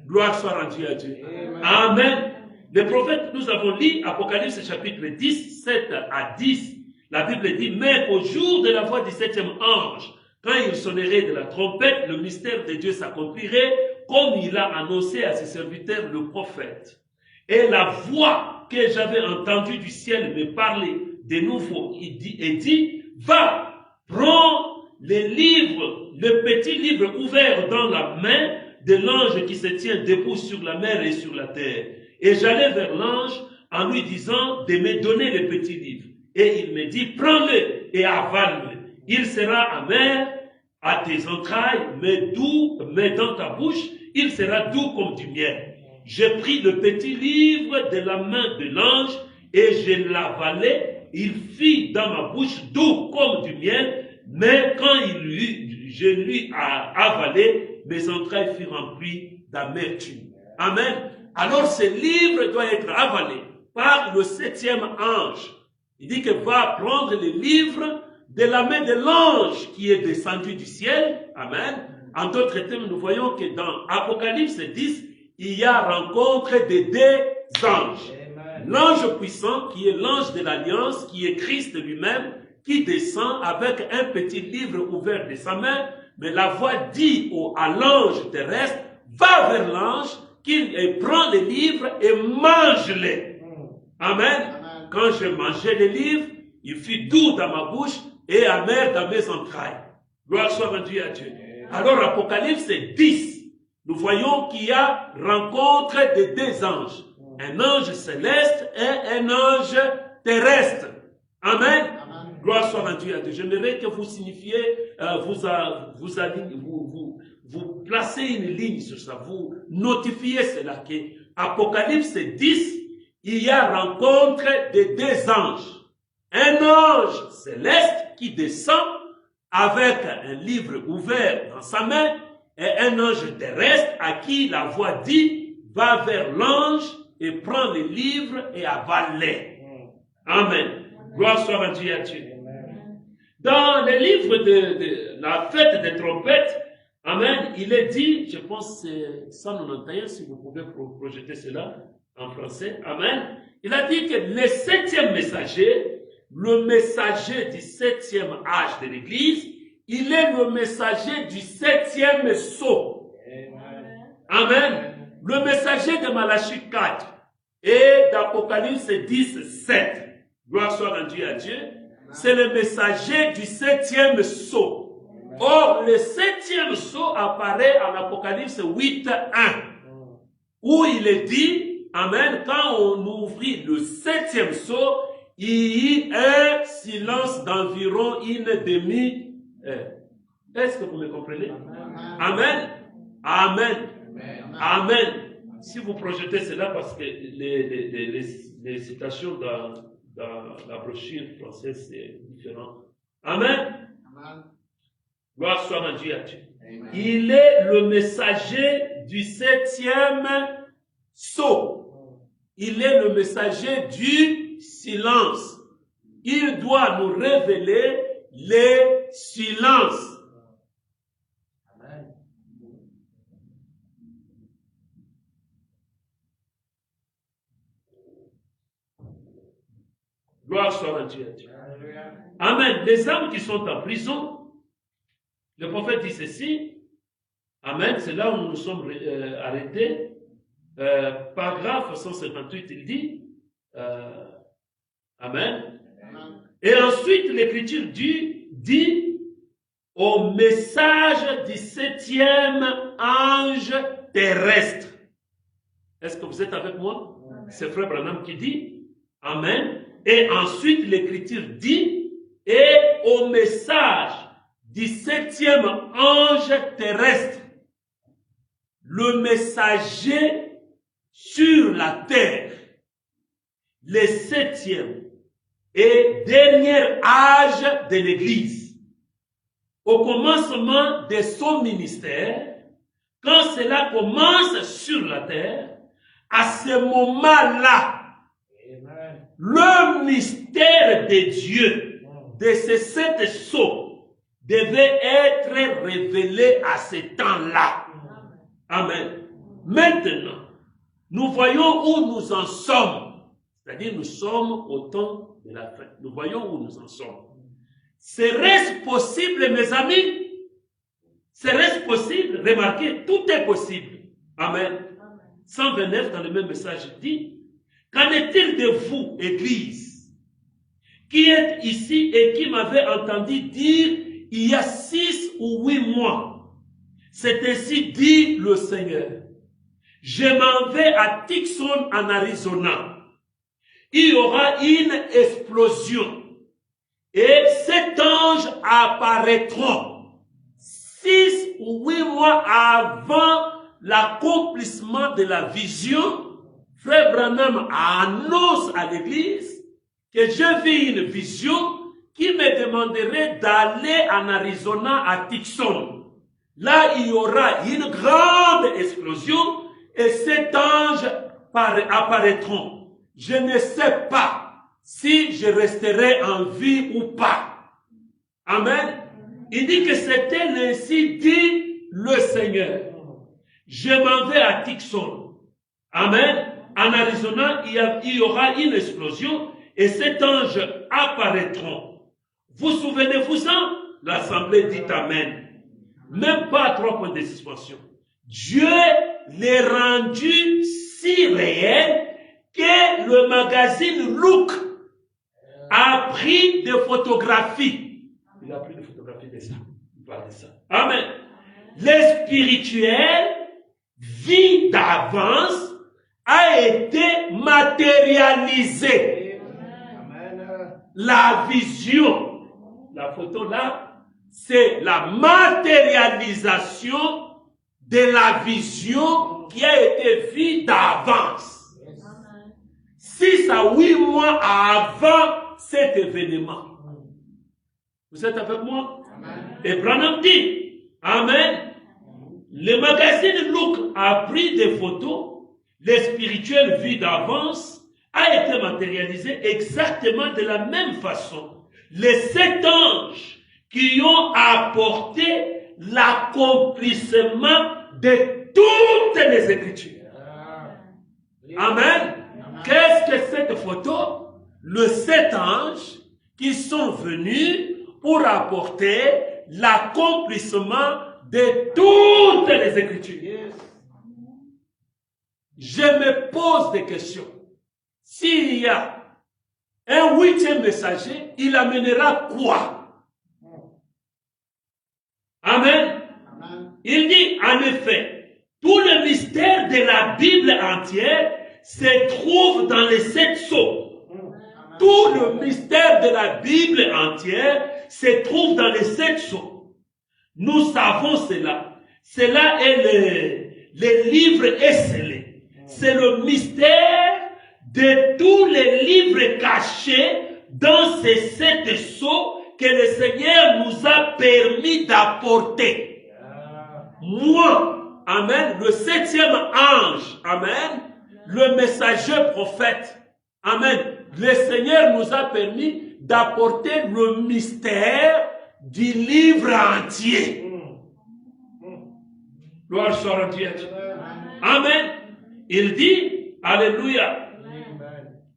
Gloire soit rendue à Dieu. Amen. Les prophètes, nous avons lu Apocalypse chapitre 10, 7 à 10. La Bible dit, mais au jour de la voix du septième ange, quand il sonnerait de la trompette, le mystère de Dieu s'accomplirait, comme il a annoncé à ses serviteurs le prophète. Et la voix que j'avais entendue du ciel me parler de nouveau et dit, va, prends les livres, le petit livre ouvert dans la main de l'ange qui se tient debout sur la mer et sur la terre. Et j'allais vers l'ange en lui disant de me donner le petit livre. Et il me dit, prends-le et avale-le. Il sera amer à tes entrailles, mais doux, mais dans ta bouche, il sera doux comme du miel. J'ai pris le petit livre de la main de l'ange et je l'avalai. Il fit dans ma bouche doux comme du miel, mais quand je lui avalé, mes entrailles furent remplies d'amertume. Amen. Alors ce livre doit être avalé par le septième ange. Il dit que va prendre le livre de la main de l'ange qui est descendu du ciel. Amen. En d'autres termes, nous voyons que dans Apocalypse 10, il y a rencontre de deux anges. L'ange puissant, qui est l'ange de l'alliance, qui est Christ lui-même, qui descend avec un petit livre ouvert de sa main, mais la voix dit à l'ange terrestre, va vers l'ange, qu'il prend les livres et mange-les. Amen. Quand je mangeais les livres, il fut doux dans ma bouche et amer dans mes entrailles. Gloire soit rendue à Dieu. Alors, Apocalypse 10, nous voyons qu'il y a rencontre de deux anges. Un ange céleste et un ange terrestre. Amen. Gloire soit rendue à Dieu. J'aimerais que vous signifiez, vous placez une ligne sur ça, vous notifiez cela, que Apocalypse 10, il y a rencontre de deux anges. Un ange céleste qui descend avec un livre ouvert dans sa main et un ange terrestre à qui la voix dit, va vers l'ange et prend les livres et avale-les. Amen. Gloire soit rendue à Dieu. Dans le livre de la fête des trompettes, amen, il est dit, je pense que c'est 191, si vous pouvez projeter cela en français, amen. Il a dit que le septième messager, le messager du septième âge de l'Église, il est le messager du septième sceau. Amen. Le messager de Malachie 4 et d'Apocalypse 10, 7. Gloire soit rendue à Dieu. C'est le messager du septième sceau. Or, le septième sceau apparaît en Apocalypse 8, 1, où il est dit, amen, quand on ouvrit le septième sceau, il y a un silence d'environ une demi-heure. Est-ce que vous me comprenez? Amen. Amen. Amen. Si vous projetez cela, parce que les citations dans la brochure française, c'est différent. Amen. Gloire soit à Dieu. Il est le messager du 7e sceau. Il est le messager du silence. Il doit nous révéler les silences. Amen. Gloire soit à Dieu. Amen. Les âmes qui sont en prison, le prophète dit ceci. Amen. C'est là où nous nous sommes arrêtés. Paragraphe 158, il dit Amen. Et ensuite, l'Écriture dit au message du 7e ange terrestre. Est-ce que vous êtes avec moi? C'est Frère Branham qui dit Amen. Et ensuite, l'Écriture dit et au message du 7e ange terrestre, le messager sur la terre, le 7e et dernier âge de l'Église, au commencement de son ministère, quand cela commence sur la terre, à ce moment-là, le mystère de Dieu, de ces 7 sceaux, devait être révélé à ce temps-là. Amen. Maintenant, nous voyons où nous en sommes. C'est-à-dire, nous sommes au temps de la fin. Nous voyons où nous en sommes. Serait-ce possible, mes amis? Serait-ce possible? Remarquez, tout est possible. Amen. 129 dans le même message dit, qu'en est-il de vous, Église, qui êtes ici et qui m'avez entendu dire il y a 6 ou 8 mois, c'est ainsi dit le Seigneur. Je m'en vais à Tucson en Arizona. Il y aura une explosion. Et cet ange apparaîtra 6 ou 8 mois avant l'accomplissement de la vision. Frère Branham annonce à l'église que j'ai vu une vision qui me demanderait d'aller en Arizona à Tucson. Là, il y aura une grande explosion et cet ange apparaîtra. Je ne sais pas si je resterai en vie ou pas. Amen. Il dit que c'était ainsi dit le Seigneur. Je m'en vais à Tucson. Amen. En Arizona, il y aura une explosion et cet ange apparaîtra. Vous souvenez-vous-en? L'assemblée dit Amen. Même pas 3 points de suspension. Dieu l'est rendu si réel que le magazine Look a pris des photographies. Il a pris des photographies de ça. Il parle de ça. Amen. Le spirituel, vie d'avance, a été matérialisé. Amen. La vision, la photo là, c'est la matérialisation de la vision qui a été vue d'avance. 6 à 8 mois avant cet événement. Vous êtes avec moi? Amen. Et Branham dit, Amen, le magazine Look a pris des photos, le spirituel vu d'avance a été matérialisé exactement de la même façon. Les 7 anges qui ont apporté l'accomplissement de toutes les Écritures. Amen. Qu'est-ce que cette photo? Les 7 anges qui sont venus pour apporter l'accomplissement de toutes les Écritures. Je me pose des questions. S'il y a un 8e messager, il amènera quoi? Amen. Il dit, en effet, tout le mystère de la Bible entière se trouve dans les 7 sceaux. Tout le mystère de la Bible entière se trouve dans les 7 sceaux. Nous savons cela. Cela est les livres esselés. C'est le mystère de tous les livres cachés dans ces 7 sceaux que le Seigneur nous a permis d'apporter. Moi, amen, le 7e ange, amen, le messager prophète, amen, le Seigneur nous a permis d'apporter le mystère du livre entier. Gloire soit à Dieu. Amen. Il dit, alléluia.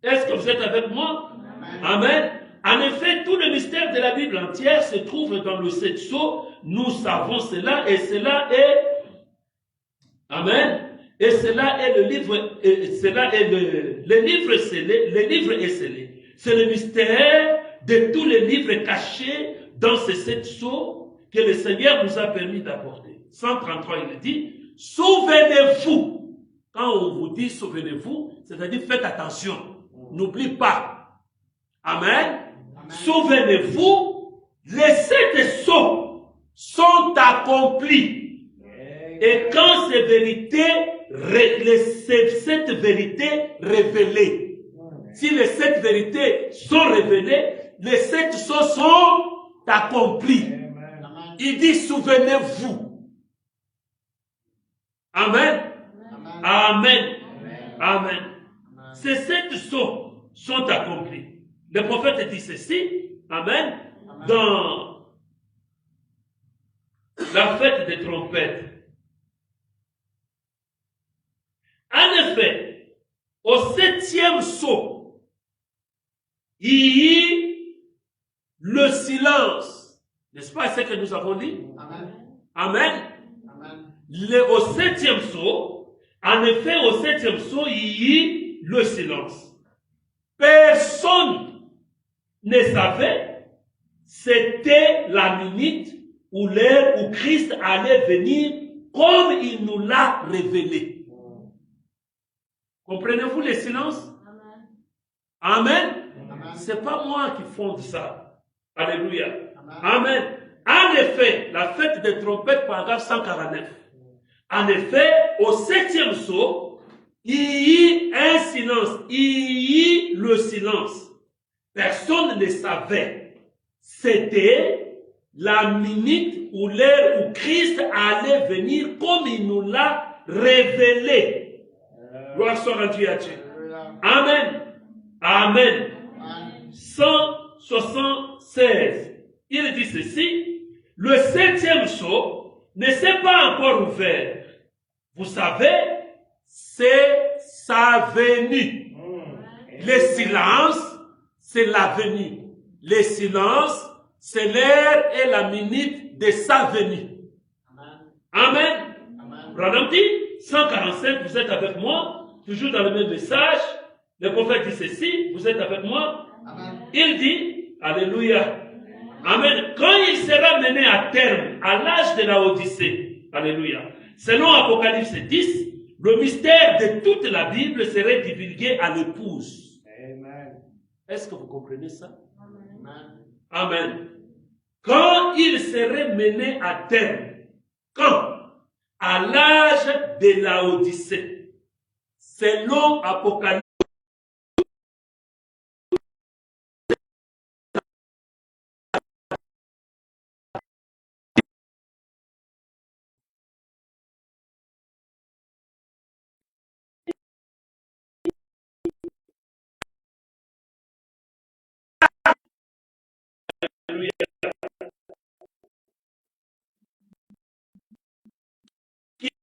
Est-ce que vous êtes avec moi? Amen. En effet, tout le mystère de la Bible entière se trouve dans le 7 sceaux. Nous savons cela et cela est, amen, et cela est le livre, et cela est le livre scellé, le livre est scellé. C'est le mystère de tous les livres cachés dans ces 7 sceaux que le Seigneur nous a permis d'apporter. 133, il dit, souvenez-vous. Quand on vous dit souvenez-vous, c'est-à-dire faites attention. N'oublie pas. Amen. Souvenez-vous, les 7 sceaux sont accomplis. Et quand ces vérités, cette vérité révélée, si les 7 vérités sont révélées, les 7 sceaux sont accomplis. Il dit souvenez-vous. Amen. Amen. Amen. Ces 7 sceaux sont accomplis. Le prophète dit ceci, amen, dans la fête des trompettes. En effet, au 7e sceau, il y eut le silence. N'est-ce pas ce que nous avons dit? Amen. Amen. Au 7e sceau, en effet, au 7e sceau, il y eut le silence. Personne ne savait, c'était la minute ou l'heure où Christ allait venir comme il nous l'a révélé. Comprenez-vous le silence? Amen. Amen. C'est pas moi qui fonde ça. Alléluia. Amen. En effet, la fête des trompettes, paragraphe 149. En effet, au 7e sceau, il y eut un silence. Il y eut le silence. Personne ne savait. C'était la minute ou l'heure où Christ allait venir comme il nous l'a révélé. Gloire soit rendue à Dieu. Amen. Amen. 176. Il dit ceci. Le 7e sceau ne s'est pas encore ouvert. Vous savez, c'est sa venue. Le silence, c'est la venue. Le silence, c'est l'heure et la minute de sa venue. Amen. Branham dit, 145, vous êtes avec moi, toujours dans le même message. Le prophète dit ceci, vous êtes avec moi. Amen. Il dit, alléluia. Amen. Quand il sera mené à terme, à l'âge de la Odyssée, alléluia. Selon Apocalypse 10, le mystère de toute la Bible serait divulgué à l'épouse. Amen. Est-ce que vous comprenez ça? Amen. Amen. Quand il serait mené à terme, quand? À l'âge de la Odyssée. Selon Apocalypse.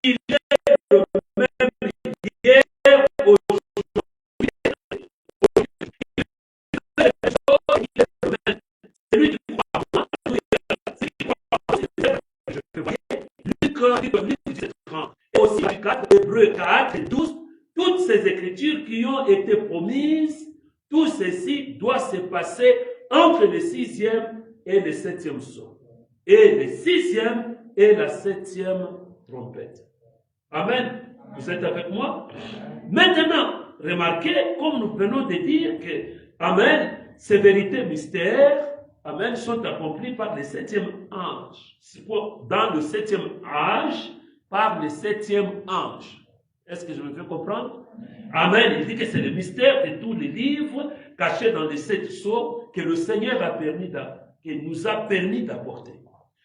Il est le même hier, aujourd'hui. C'est lui qui croit en moi. C'est lui qui croit en moi. Je peux voir. Luc 17, et aussi du 4, Hébreux 4 et 12, toutes ces écritures qui ont été promises, tout ceci doit se passer entre le 6e et le 7e sceau. Et le 6e et la 7e trompette. Amen. Vous êtes avec moi? Maintenant, remarquez, comme nous venons de dire que, amen, ces vérités mystères amen, sont accomplis par le 7e ange. Dans le 7e âge, par le 7e ange. Est-ce que je me fais comprendre? Amen. Il dit que c'est le mystère de tous les livres cachés dans les 7 sceaux que le Seigneur nous a permis d'apporter.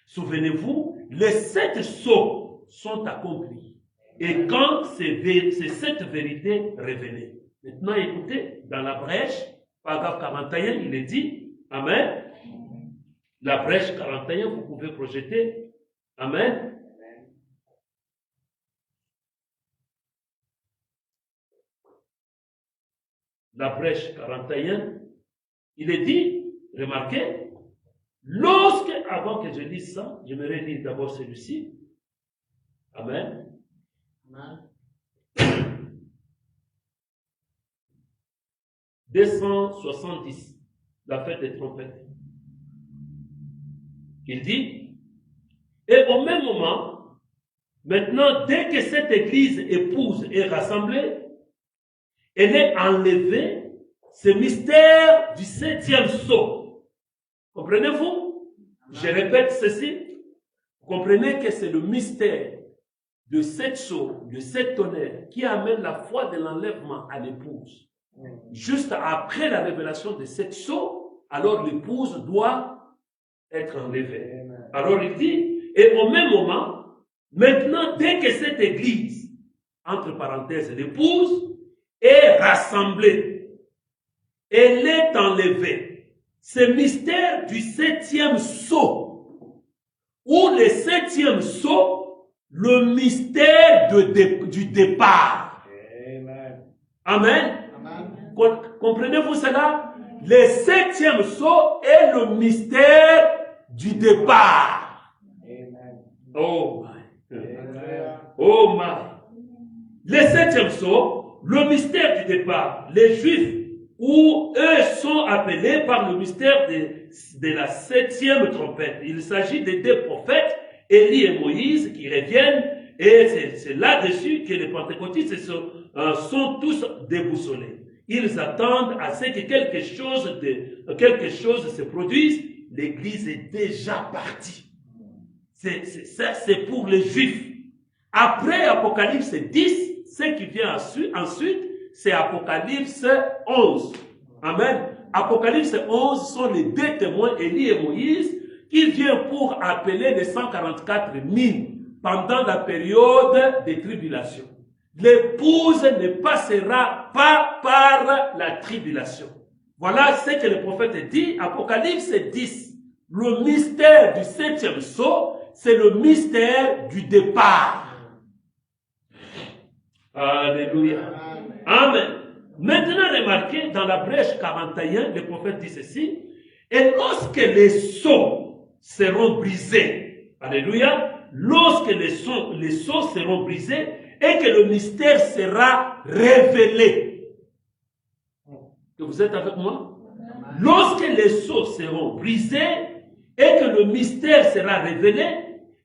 Souvenez-vous, les 7 sceaux sont accomplis. Et quand c'est cette vérité révélée. Maintenant, écoutez, dans la brèche, paragraphe 41, il est dit, amen. La brèche 41, vous pouvez projeter, amen. La brèche 41, il est dit, remarquez, avant que je lise ça, je me lire d'abord celui-ci. Amen. Amen. 270, la fête des trompettes. Il dit, et au même moment, maintenant, dès que cette église épouse est rassemblée, elle est enlevée, ce mystère du 7e sceau. Comprenez-vous? Je répète ceci. Vous comprenez que c'est le mystère de 7 sceaux, de 7 tonnerres, qui amène la foi de l'enlèvement à l'épouse. Juste après la révélation de 7 sceaux, alors l'épouse doit être enlevée. Alors il dit, et au même moment, maintenant, dès que cette église, entre parenthèses, l'épouse, est rassemblée, elle est enlevée. Ce mystère du 7e sceau, ou le 7e sceau, le mystère du départ. Amen. Amen. Comprenez-vous cela? Le 7e sceau est le mystère du départ. Amen. Oh my. Oh my. Le 7e sceau, le mystère du départ, les Juifs, où eux sont appelés par le mystère de la 7e trompette. Il s'agit des 2 prophètes, Élie et Moïse, qui reviennent, et c'est là-dessus que les pentecôtistes sont tous déboussolés. Ils attendent à ce que quelque chose se produise. L'Église est déjà partie. C'est pour les Juifs. Après Apocalypse 10, ce qui vient ensuite, c'est Apocalypse 11. Amen. Apocalypse 11 sont les 2 témoins, Élie et Moïse, qui viennent pour appeler les 144 000 pendant la période des tribulations. L'épouse ne passera pas par la tribulation. Voilà ce que le prophète dit, Apocalypse 10. Le mystère du 7e sceau, c'est le mystère du départ. Alléluia. Amen. Maintenant, remarquez, dans la brèche 41, le prophète dit ceci, et lorsque les sceaux seront brisés, alléluia, lorsque les sceaux seront brisés, et que le mystère sera révélé. Vous êtes avec moi? Lorsque les sceaux seront brisés, et que le mystère sera révélé,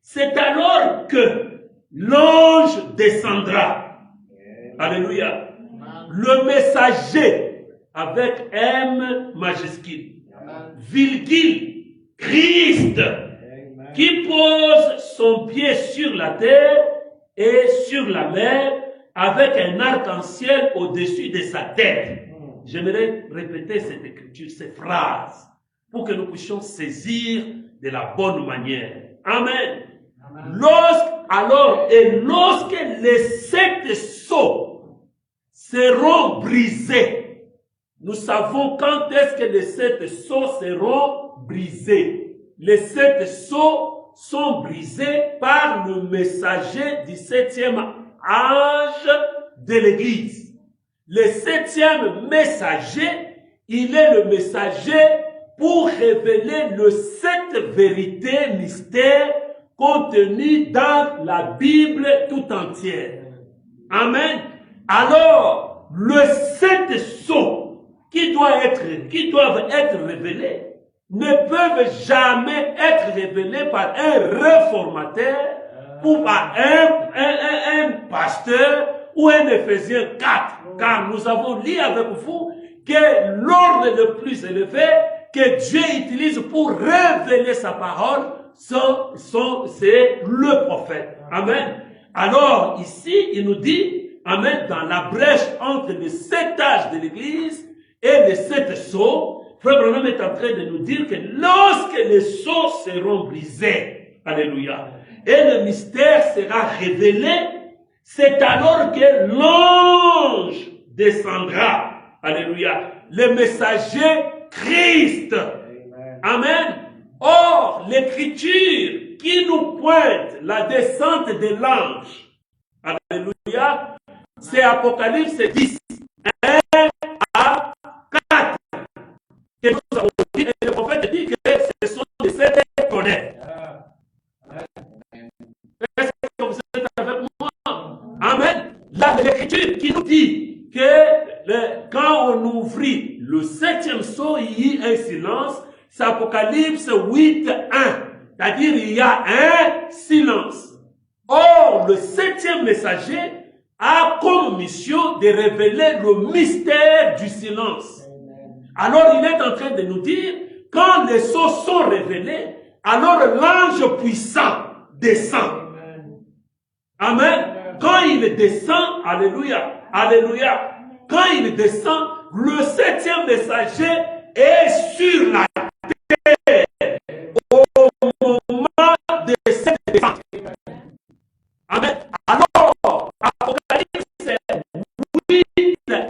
c'est alors que l'ange descendra. Alléluia. Le messager avec M majuscule, virgule, Christ, qui pose son pied sur la terre et sur la mer avec un arc-en-ciel au-dessus de sa tête. J'aimerais répéter cette écriture, ces phrases, pour que nous puissions saisir de la bonne manière. Amen. Lorsque les 7 sceaux seront brisés, nous savons quand est-ce que les 7 sceaux seront brisés. Les 7 sceaux sont brisés par le messager du 7e ange de l'Église. Le 7e messager, il est le messager pour révéler le 7 vérités mystères contenues dans la Bible tout entière. Amen. Alors, le 7 sceaux qui doivent être révélés ne peuvent jamais être révélés par un réformateur ou par un pasteur ou un Éphésiens 4. Car nous avons lu avec vous que l'ordre le plus élevé, que Dieu utilise pour révéler sa parole, c'est le prophète. Amen. Alors, ici, il nous dit, amen, dans la brèche entre les 7 âges de l'Église et les 7 sceaux, Frère Branham est en train de nous dire que lorsque les sceaux seront brisés, alléluia, et le mystère sera révélé, c'est alors que l'ange descendra, alléluia, le messager Christ. Amen. Or, l'écriture qui nous pointe la descente de l'ange, alléluia, c'est Apocalypse 10, 1 à 4. Que nous avons dit, et le prophète dit que ce sont les 7 tonnerres. Est-ce que vous êtes avec moi? Amen. Là, l'écriture qui nous dit que quand on ouvrit le 7e sceau, il y a un silence. C'est Apocalypse 8, 1. C'est-à-dire, il y a un silence. Or, le 7e messager a comme mission de révéler le mystère du silence. Alors, il est en train de nous dire, quand les sceaux sont révélés, alors l'ange puissant descend. Amen. Quand il descend, alléluia, alléluia, quand il descend, le 7e messager est sur la terre au moment de cette descente. Amen. Alors, Apocalypse 8, 1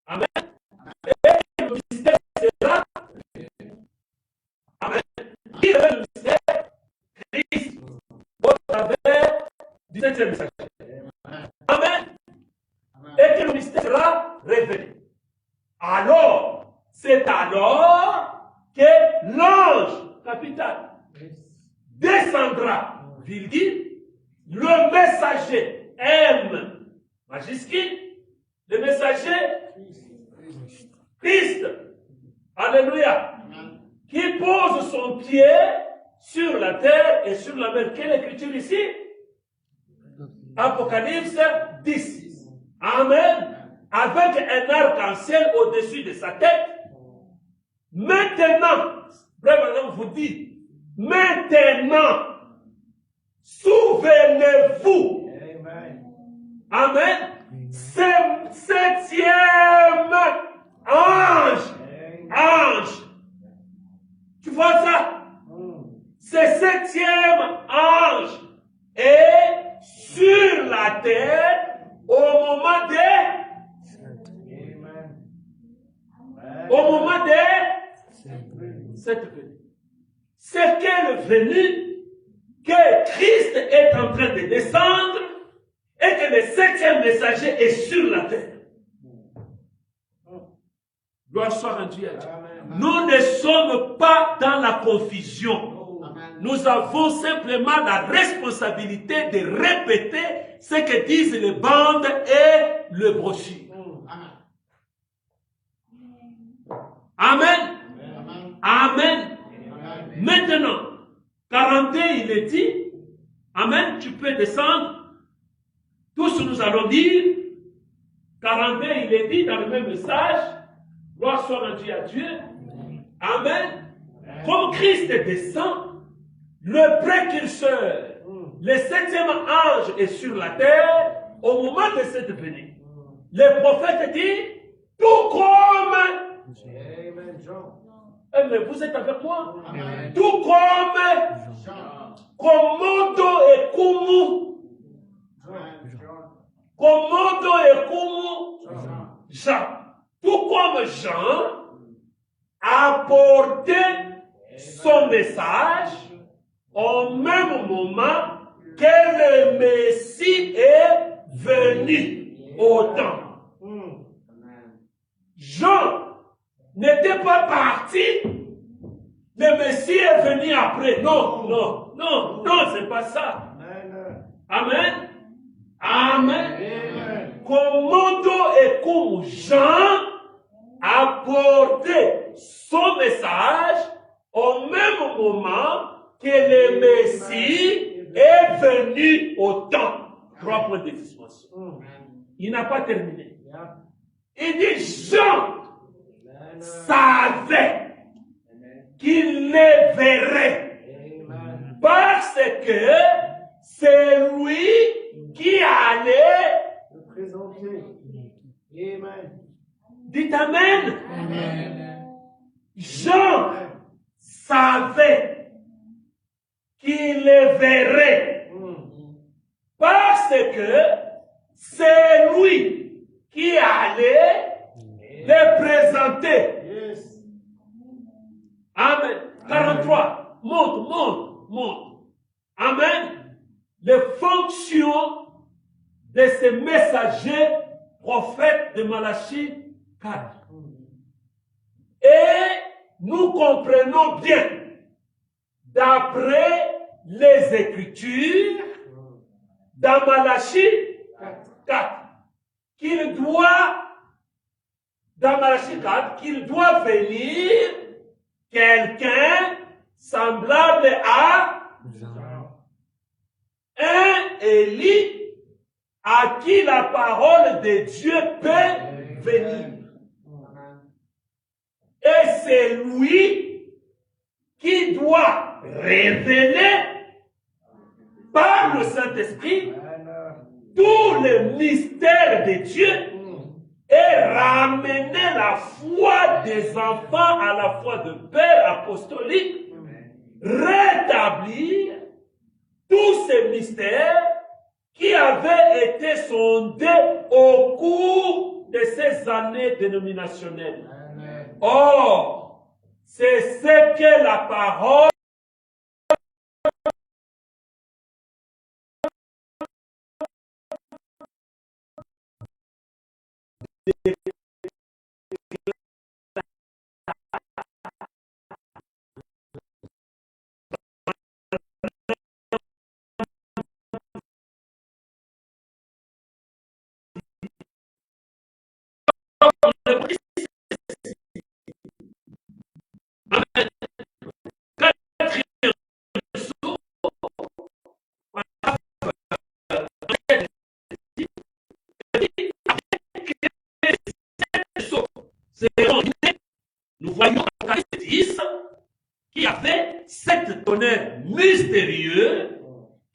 Amen. Et le mystère sera. Amen. Qui est le mystère? Christ. Au travers du 7e message. Amen. Et que le mystère sera révélé. Alors, c'est alors que l'ange capital descendra, virgule, le messager M majuscule, le messager Christ, alléluia, qui pose son pied sur la terre et sur la mer. Quelle écriture ici? Apocalypse 10. Amen. Avec un arc-en-ciel au-dessus de sa tête. Maintenant, vraiment vous dit, maintenant, souvenez-vous. Amen. C'est 7e ange. Tu vois ça? Ce 7e ange est sur la terre au moment de cette venue. C'est quelle venue que Christ est en train de descendre et que le 7e messager est sur la terre. Gloire soit rendue à Dieu. Nous ne sommes pas dans la confusion. Nous avons simplement la responsabilité de répéter ce que disent les bandes et le brochure. Amen. Amen. Maintenant, 42, il est dit, amen, tu peux descendre. Tous nous allons dire, 42, il est dit dans le même message, gloire soit rendue à Dieu. Amen. Comme Christ descend, le précurseur, le 7e ange est sur la terre au moment de cette venue. Le prophète dit, tout comme... Mais vous êtes avec moi? Amen. Tout comme Commodo et Kumu. Commodo et Kumu. Jean. Tout comme message au même moment que le Messie est venu au temps. Jean n'était pas parti, le Messie est venu après. Non, non, non, non, c'est pas ça. Amen. Amen. Commando et comme Jean apportait son message au même moment que le Messie est venu au temps. 3 points de suspension. Il n'a pas terminé. Il dit Jean savait qu'il le verrait parce que c'est lui qui allait Le présenter. Amen. Dites Amen. Jean savait qu'il le verrait parce que c'est lui qui allait le présenter. Yes. Amen. 43. Monte. Amen. Les fonctions de ces messagers prophètes de Malachie 4. Et nous comprenons bien, d'après les Écritures, dans Malachie 4, qu'il doit, dans Malachie 4, qu'il doit venir quelqu'un semblable à un Élie à qui la parole de Dieu peut venir. Et c'est lui qui doit révéler par le Saint-Esprit tout le mystère de Dieu et ramener la foi des enfants à la foi de Père apostolique, rétablir tous ces mystères qui avaient été sondés au cours de ces années dénominationnelles. Or, c'est ce que la parole nous voyons en Acte 10 qu'il y avait 7 tonnerres mystérieux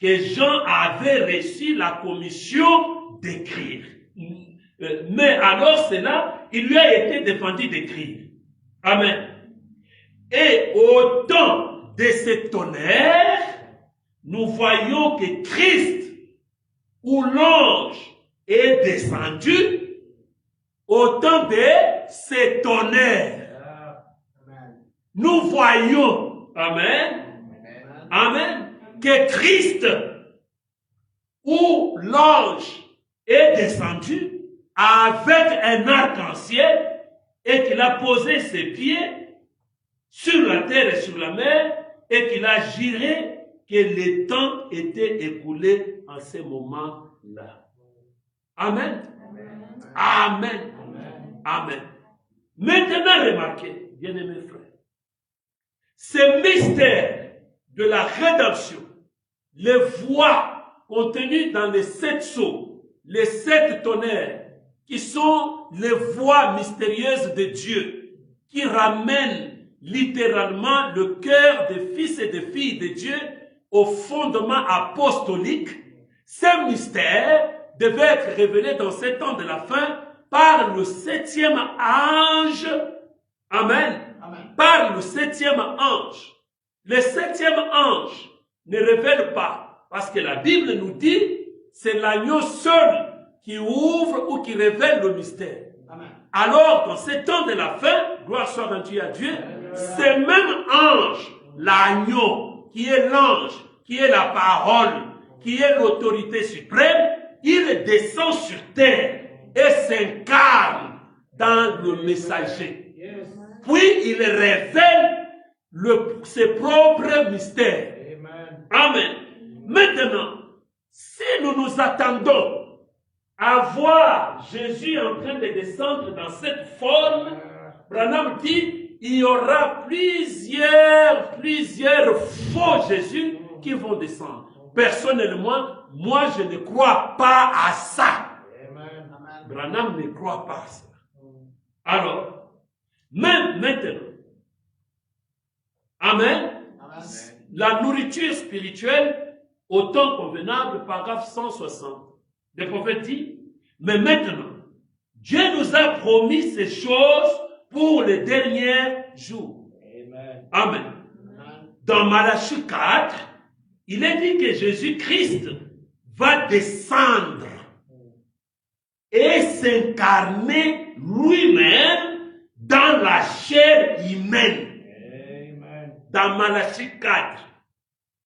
que Jean avait reçu la commission d'écrire. Mais alors cela, il lui a été défendu d'écrire. Amen. Et au temps de ces tonnerres, nous voyons que Christ, ou l'ange, est descendu au temps de ces tonnerres. Nous voyons, amen, que Christ, ou l'ange, est descendu avec un arc-en-ciel et qu'il a posé ses pieds sur la terre et sur la mer et qu'il a juré que le temps était écoulé en ce moment-là. Amen. Amen. Amen. Maintenant, remarquez, bien-aimés frères, ce mystère de la rédemption, les voies contenues dans les 7 sceaux, les 7 tonnerres, qui sont les voies mystérieuses de Dieu, qui ramènent littéralement le cœur des fils et des filles de Dieu au fondement apostolique. Ces mystères devaient être révélés dans ces temps de la fin par le 7e ange. Amen. Par le 7e ange. Le 7e ange ne révèle pas, parce que la Bible nous dit, c'est l'agneau seul qui ouvre ou qui révèle le mystère. Amen. Alors, dans ces temps de la fin, gloire soit rendue à Dieu, ce même ange l'agneau, qui est l'ange, qui est la parole, qui est l'autorité suprême, il descend sur terre et s'incarne dans le messager. Puis il révèle ses propres mystères. Amen. Maintenant, si nous nous attendons à voir Jésus en train de descendre dans cette forme, Branham dit, il y aura plusieurs faux Jésus qui vont descendre. Personnellement, moi je ne crois pas à ça. Branham ne croit pas à ça. Alors, même maintenant, Amen. La nourriture spirituelle au temps convenable, paragraphe 160. Le prophète dit, mais maintenant, Dieu nous a promis ces choses pour les derniers jours. Amen. Dans Malachie 4, il est dit que Jésus-Christ va descendre et s'incarner lui-même dans la chair humaine. Dans Malachie 4,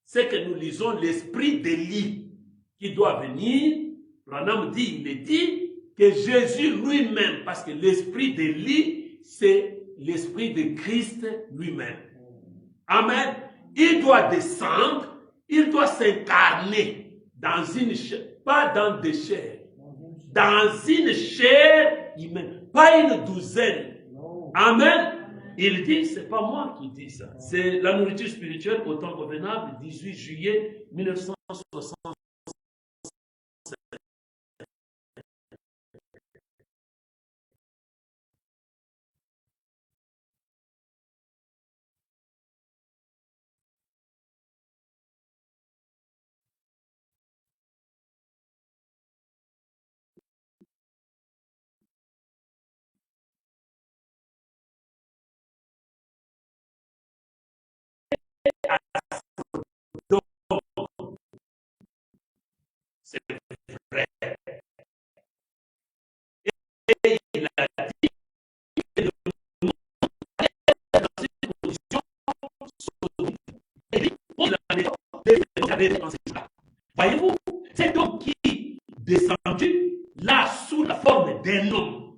c'est que nous lisons l'esprit d'Élie qui doit venir. Branham dit, il est dit que Jésus lui-même, parce que l'esprit d'Élie, c'est l'esprit de Christ lui-même. Amen. Il doit descendre, il doit s'incarner dans une chair, pas dans des chairs, dans une chair humaine, pas une douzaine. Amen. Il dit, c'est pas moi qui dis ça. C'est la nourriture spirituelle au temps convenable, 18 juillet 1960. C'est vrai. Et il a dit que le monde est dans une condition sauvage. Voyez-vous, cet homme qui descendu là sous la forme d'un homme,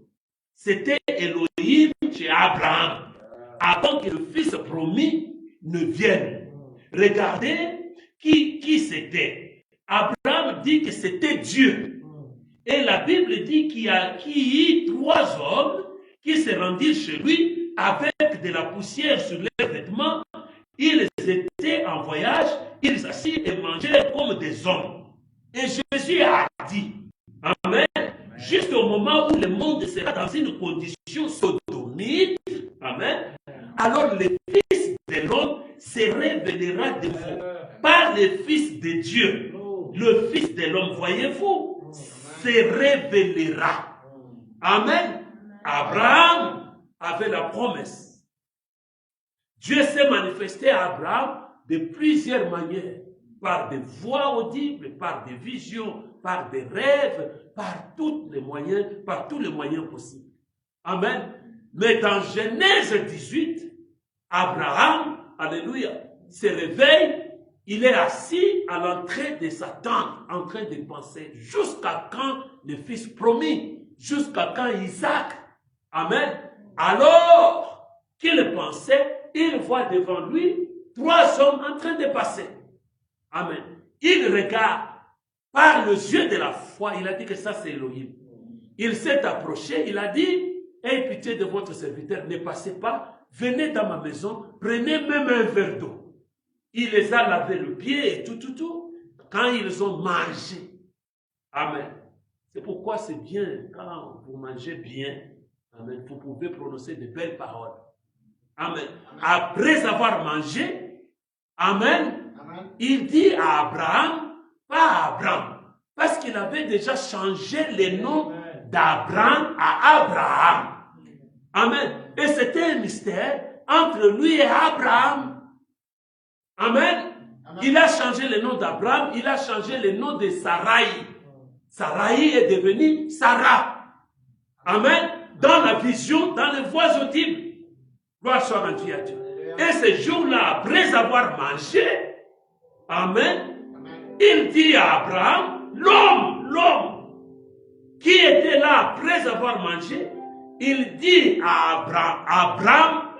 c'était Elohim chez Abraham, avant que le fils promis ne vienne. Regardez qui c'était. Abraham dit que c'était Dieu. Et la Bible dit qu'il y a eu 3 hommes qui se rendirent chez lui avec de la poussière sur leurs vêtements. Ils étaient en voyage, ils s'assirent et mangeaient comme des hommes. Et Jésus a dit, Amen, juste au moment où le monde sera dans une condition sodomite, Amen, alors le Fils de l'homme se révélera de vous par le Fils de Dieu. Le Fils de l'homme, voyez-vous, se révélera. Amen. Abraham avait la promesse. Dieu s'est manifesté à Abraham de plusieurs manières. Par des voix audibles, par des visions, par des rêves, par tous les moyens possibles. Amen. Mais dans Genèse 18, Abraham, alléluia, se réveille. Il est assis à l'entrée de sa tente, en train de penser jusqu'à quand le fils promis, jusqu'à quand Isaac. Amen. Alors qu'il pensait, il voit devant lui 3 hommes en train de passer. Amen. Il regarde par les yeux de la foi, il a dit que ça c'est Elohim. Il s'est approché, il a dit, ayez pitié de votre serviteur, ne passez pas, venez dans ma maison, prenez même un verre d'eau. Il les a lavé le pied et tout, quand ils ont mangé. Amen. C'est pourquoi c'est bien, quand vous mangez bien, amen, vous pouvez prononcer de belles paroles. Amen. Après avoir mangé, amen, il dit à Abraham, pas à Abraham, parce qu'il avait déjà changé le nom d'Abraham à Abraham. Amen. Et c'était un mystère entre lui et Abraham. Amen. Il a changé le nom d'Abraham, il a changé le nom de Sarai. Sarai est devenue Sarah. Amen. Dans la vision, dans les voix audibles. Gloire soit rendue à Dieu. Et ce jour-là, après avoir mangé, amen, il dit à Abraham, l'homme qui était là après avoir mangé, il dit à Abraham,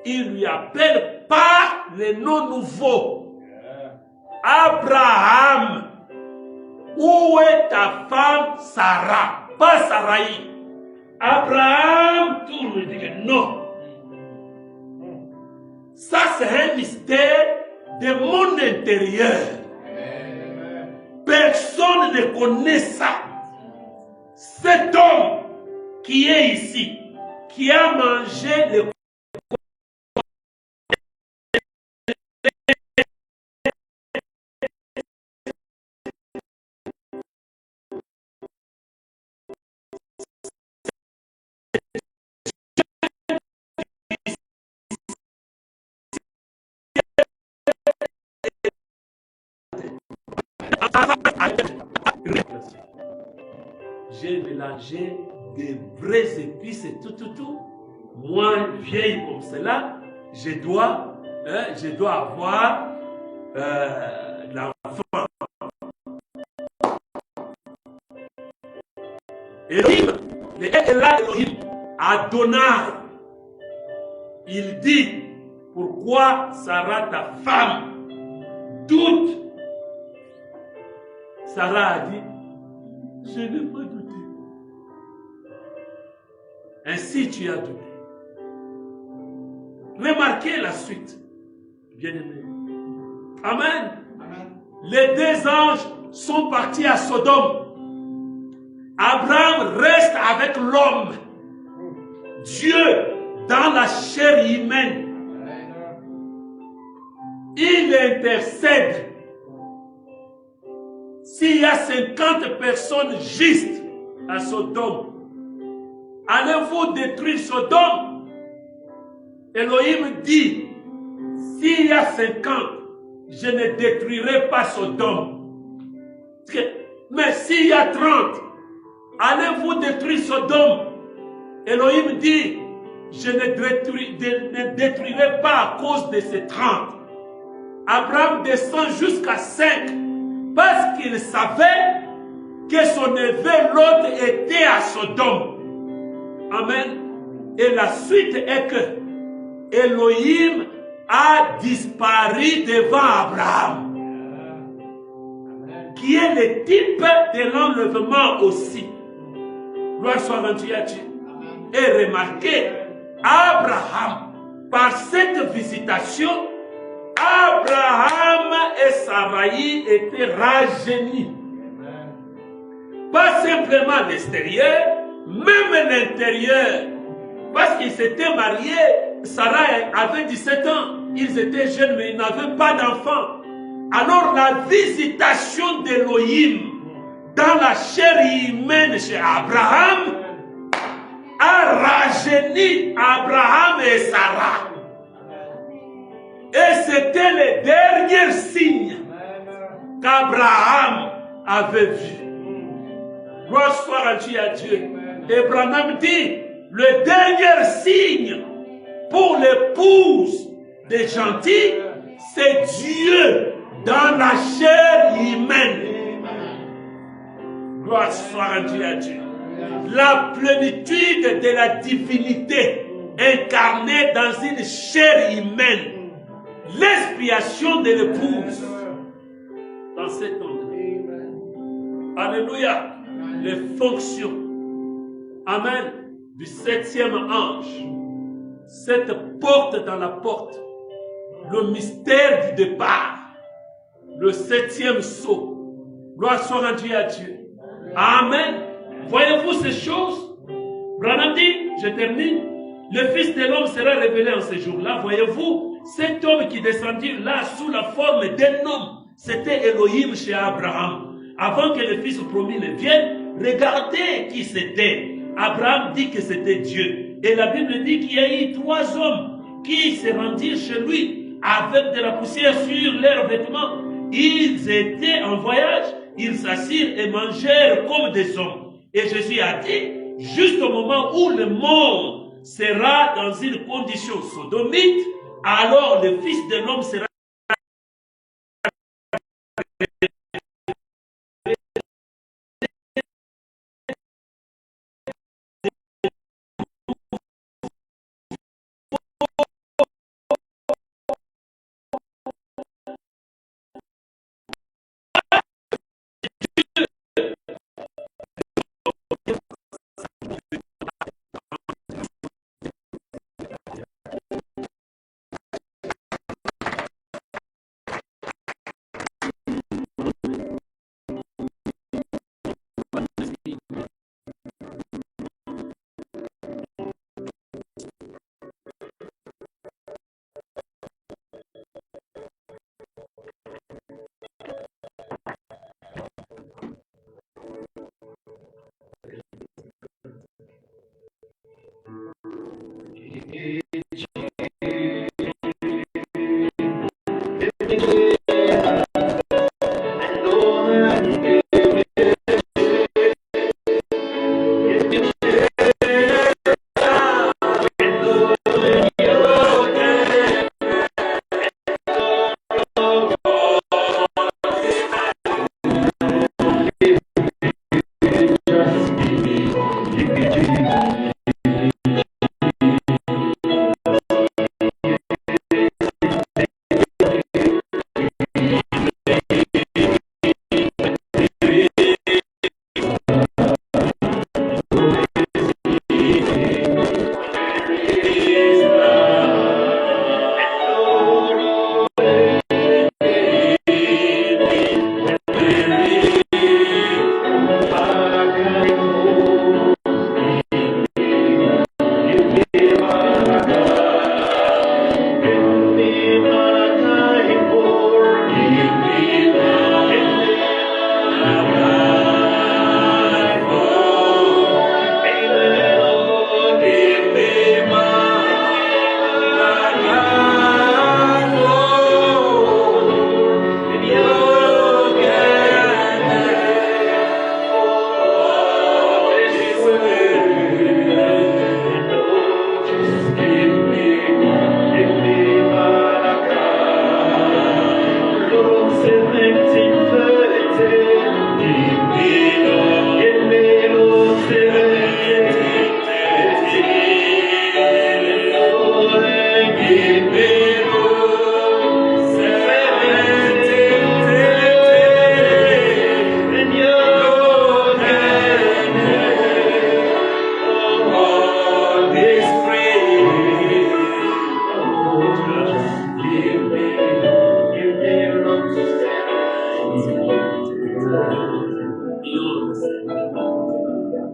il lui appelle par le nom nouveau. Abraham, où est ta femme Sarah? Pas Sarai. Abraham tourne et dit que non. Ça, c'est un mystère de mon intérieur. Personne ne connaît ça. Cet homme qui est ici, qui a mangé le j'ai mélangé des vraies épices et tout. Moi, vieille comme cela, je dois avoir l'enfant. Elohim, Elohim, Adonai, il dit, pourquoi Sarah, ta femme, doute? Sarah a dit, je n'ai pas douté. Ainsi tu as douté. Remarquez la suite, bien-aimés. Amen. Les deux anges sont partis à Sodome. Abraham reste avec l'homme. Dieu dans la chair humaine. Il intercède. S'il y a 50 personnes justes à Sodome, allez-vous détruire Sodome? Elohim dit, s'il y a 50, je ne détruirai pas Sodome. Mais s'il y a 30, allez-vous détruire Sodome? Elohim dit, je ne détruirai pas à cause de ces 30. Abraham descend jusqu'à 5 parce qu'il savait que son neveu Lot était à Sodome. Amen. Et la suite est que Elohim a disparu devant Abraham, qui est le type de l'enlèvement aussi. Gloire soit rendue à Dieu. Et remarquez, Abraham, par cette visitation, Abraham et Sarai étaient rajeunis. Pas simplement l'extérieur, même l'intérieur. Parce qu'ils s'étaient mariés, Sarah avait 17 ans, ils étaient jeunes mais ils n'avaient pas d'enfants. Alors la visitation d'Elohim dans la chair humaine chez Abraham a rajeuni Abraham et Sarah. Et c'était le dernier signe qu'Abraham avait vu. Gloire soit rendue à Dieu. Et Branham dit, le dernier signe pour l'épouse des gentils, c'est Dieu dans la chair humaine. Gloire soit rendue à Dieu. La plénitude de la divinité incarnée dans une chair humaine. L'expiation de l'épouse dans cet homme. Alléluia. Les fonctions. Amen. Du 7e ange. Cette porte dans la porte. Le mystère du départ. Le 7e sceau. Gloire soit rendue à Dieu. Amen. Voyez-vous ces choses? Branham dit, je termine. Le Fils de l'homme sera révélé en ce jour-là. Voyez-vous, cet homme qui descendit là sous la forme d'un homme, c'était Elohim chez Abraham. Avant que le Fils promis ne vienne, regardez qui c'était. Abraham dit que c'était Dieu. Et la Bible dit qu'il y a eu 3 hommes qui se rendirent chez lui avec de la poussière sur leurs vêtements. Ils étaient en voyage, ils s'assirent et mangèrent comme des hommes. Et Jésus a dit, juste au moment où le monde sera dans une condition sodomite, alors le Fils de l'homme sera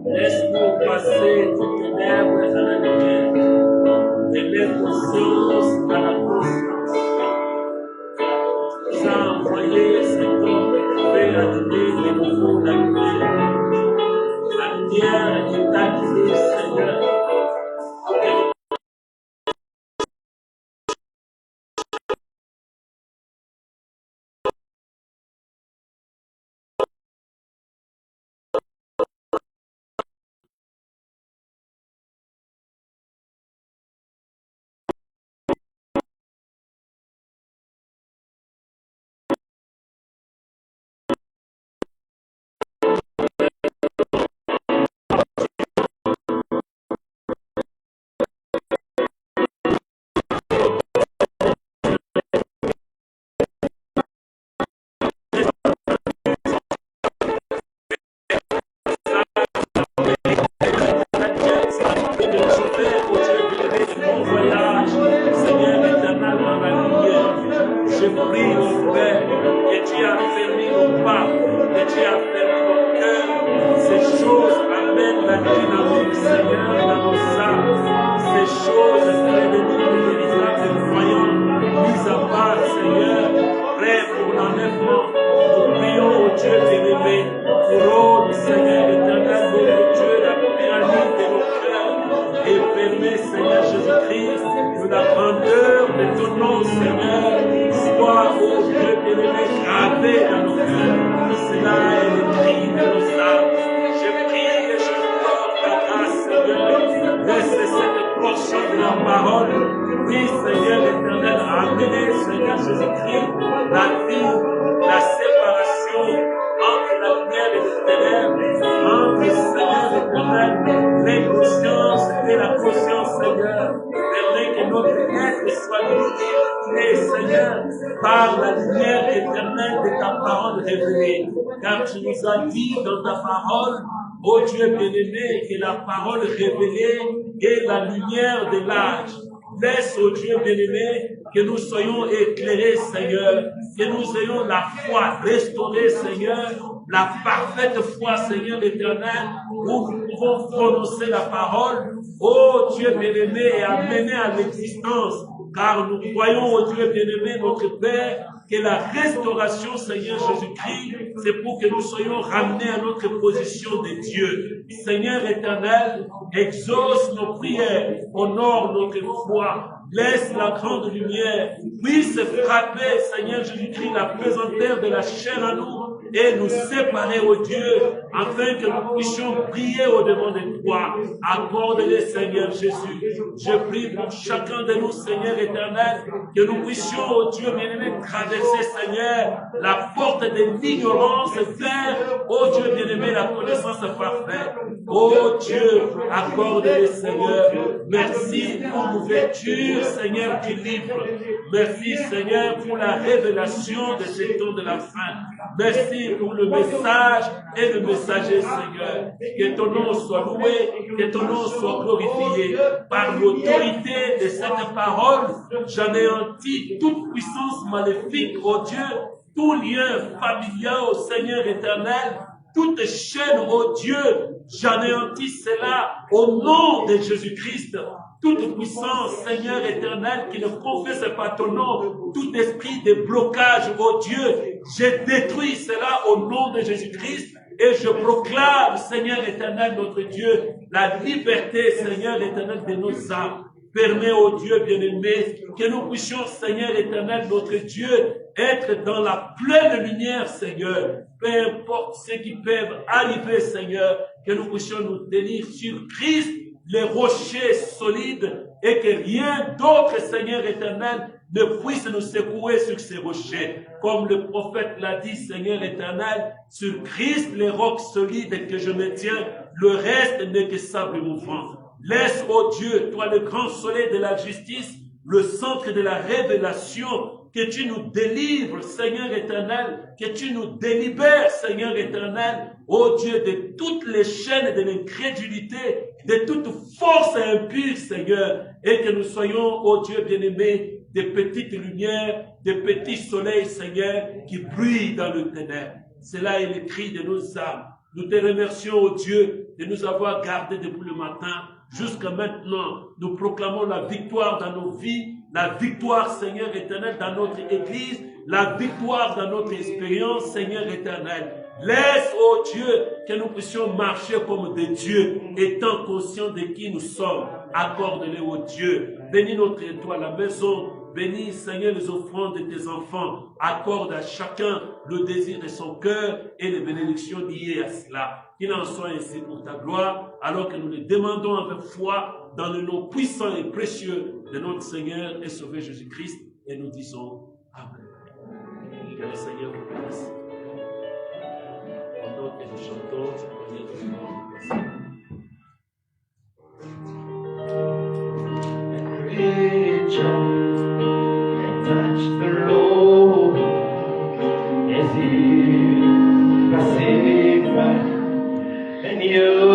Laisse-nous passer du ténèbre à la lumière, de l'inconscience à la conscience. Tu as envoyé cet homme qui fait allumer les niveaux de la lumière. La lumière est allumée, Seigneur. Laisse cette portion de la parole, oui Seigneur éternel, Jésus-Christ, la vie, la séparation entre la lumière et les ténèbres, entre le Seigneur éternel, l'inconscience et la conscience, Seigneur, permet que notre être soit lumière, et Seigneur, par la lumière éternelle de ta parole révélée, car tu nous as dit dans ta parole, ô Dieu bien-aimé, que la parole révélée est la lumière de l'âge. Laisse, ô Dieu bien-aimé, que nous soyons éclairés, Seigneur, que nous ayons la foi restaurée, Seigneur, la parfaite foi, Seigneur éternel, où nous pouvons prononcer la parole, ô Dieu bien-aimé, et amener à l'existence, car nous croyons, ô Dieu bien-aimé, notre Père, que la restauration, Seigneur Jésus-Christ, c'est pour que nous soyons ramenés à notre position de Dieu. Seigneur éternel, exauce nos prières, honore notre foi, laisse la grande lumière, puisse frapper, Seigneur Jésus-Christ, la pesanteur de la chair à nous, et nous séparer, ô Dieu, afin que nous puissions prier au-devant de toi. Accorde-les, Seigneur Jésus. Je prie pour chacun de nous, Seigneur éternel, que nous puissions, ô Dieu bien-aimé, traverser, Seigneur, la porte de l'ignorance vers, ô Dieu bien-aimé, la connaissance parfaite. Ô Dieu, accorde-les, Seigneur. Merci pour l'ouverture, Seigneur, du livre. Merci, Seigneur, pour la révélation de ces temps de la fin. Merci pour le message et le messager, Seigneur. Que ton nom soit loué, que ton nom soit glorifié. Par l'autorité de cette parole, j'anéantis toute puissance maléfique, ô Dieu, tout lien familial au Seigneur éternel, toute chaîne, ô Dieu, j'anéantis cela au nom de Jésus-Christ. Toute puissance, Seigneur éternel, qui ne confesse pas ton nom, tout esprit de blocage, ô Dieu, je détruis cela au nom de Jésus-Christ et je proclame, Seigneur éternel, notre Dieu, la liberté, Seigneur éternel, de nos âmes. Permets, ô Dieu bien-aimé, que nous puissions, Seigneur éternel, notre Dieu, être dans la pleine lumière, Seigneur. Peu importe ce qui peut arriver, Seigneur, que nous puissions nous tenir sur Christ, les rochers solides, et que rien d'autre, Seigneur éternel, ne puisse nous secouer sur ces rochers. Comme le prophète l'a dit, Seigneur éternel, sur Christ, les rocs solides que je me tiens, le reste n'est que sable mouvant. Laisse, ô Dieu, toi le grand soleil de la justice, le centre de la révélation, que tu nous délivres, Seigneur éternel, que tu nous délibères, Seigneur éternel, ô Dieu, de toutes les chaînes de l'incrédulité, de toute force impure, Seigneur, et que nous soyons, ô Dieu bien-aimé, des petites lumières, des petits soleils, Seigneur, qui brillent dans le ténèbre. Cela est le cri de nos âmes. Nous te remercions, ô Dieu, de nous avoir gardés depuis le matin. Jusqu'à maintenant, nous proclamons la victoire dans nos vies, la victoire, Seigneur éternel, dans notre Église, la victoire dans notre expérience, Seigneur éternel. Laisse, ô Dieu, que nous puissions marcher comme des dieux, étant conscients de qui nous sommes. Accorde-les, ô Dieu. Bénis notre étoile, la maison. Bénis, Seigneur, les offrandes de tes enfants. Accorde à chacun le désir de son cœur et les bénédictions liées à cela. Qu'il en soit ainsi pour ta gloire, alors que nous le demandons avec foi dans le nom puissant et précieux de notre Seigneur et Sauveur Jésus-Christ. Et nous disons Amen. Que le Seigneur vous bénisse. Pendant que nous chantons, prenez le temps de passer. Reach out and touch the Lord as He pacifies and you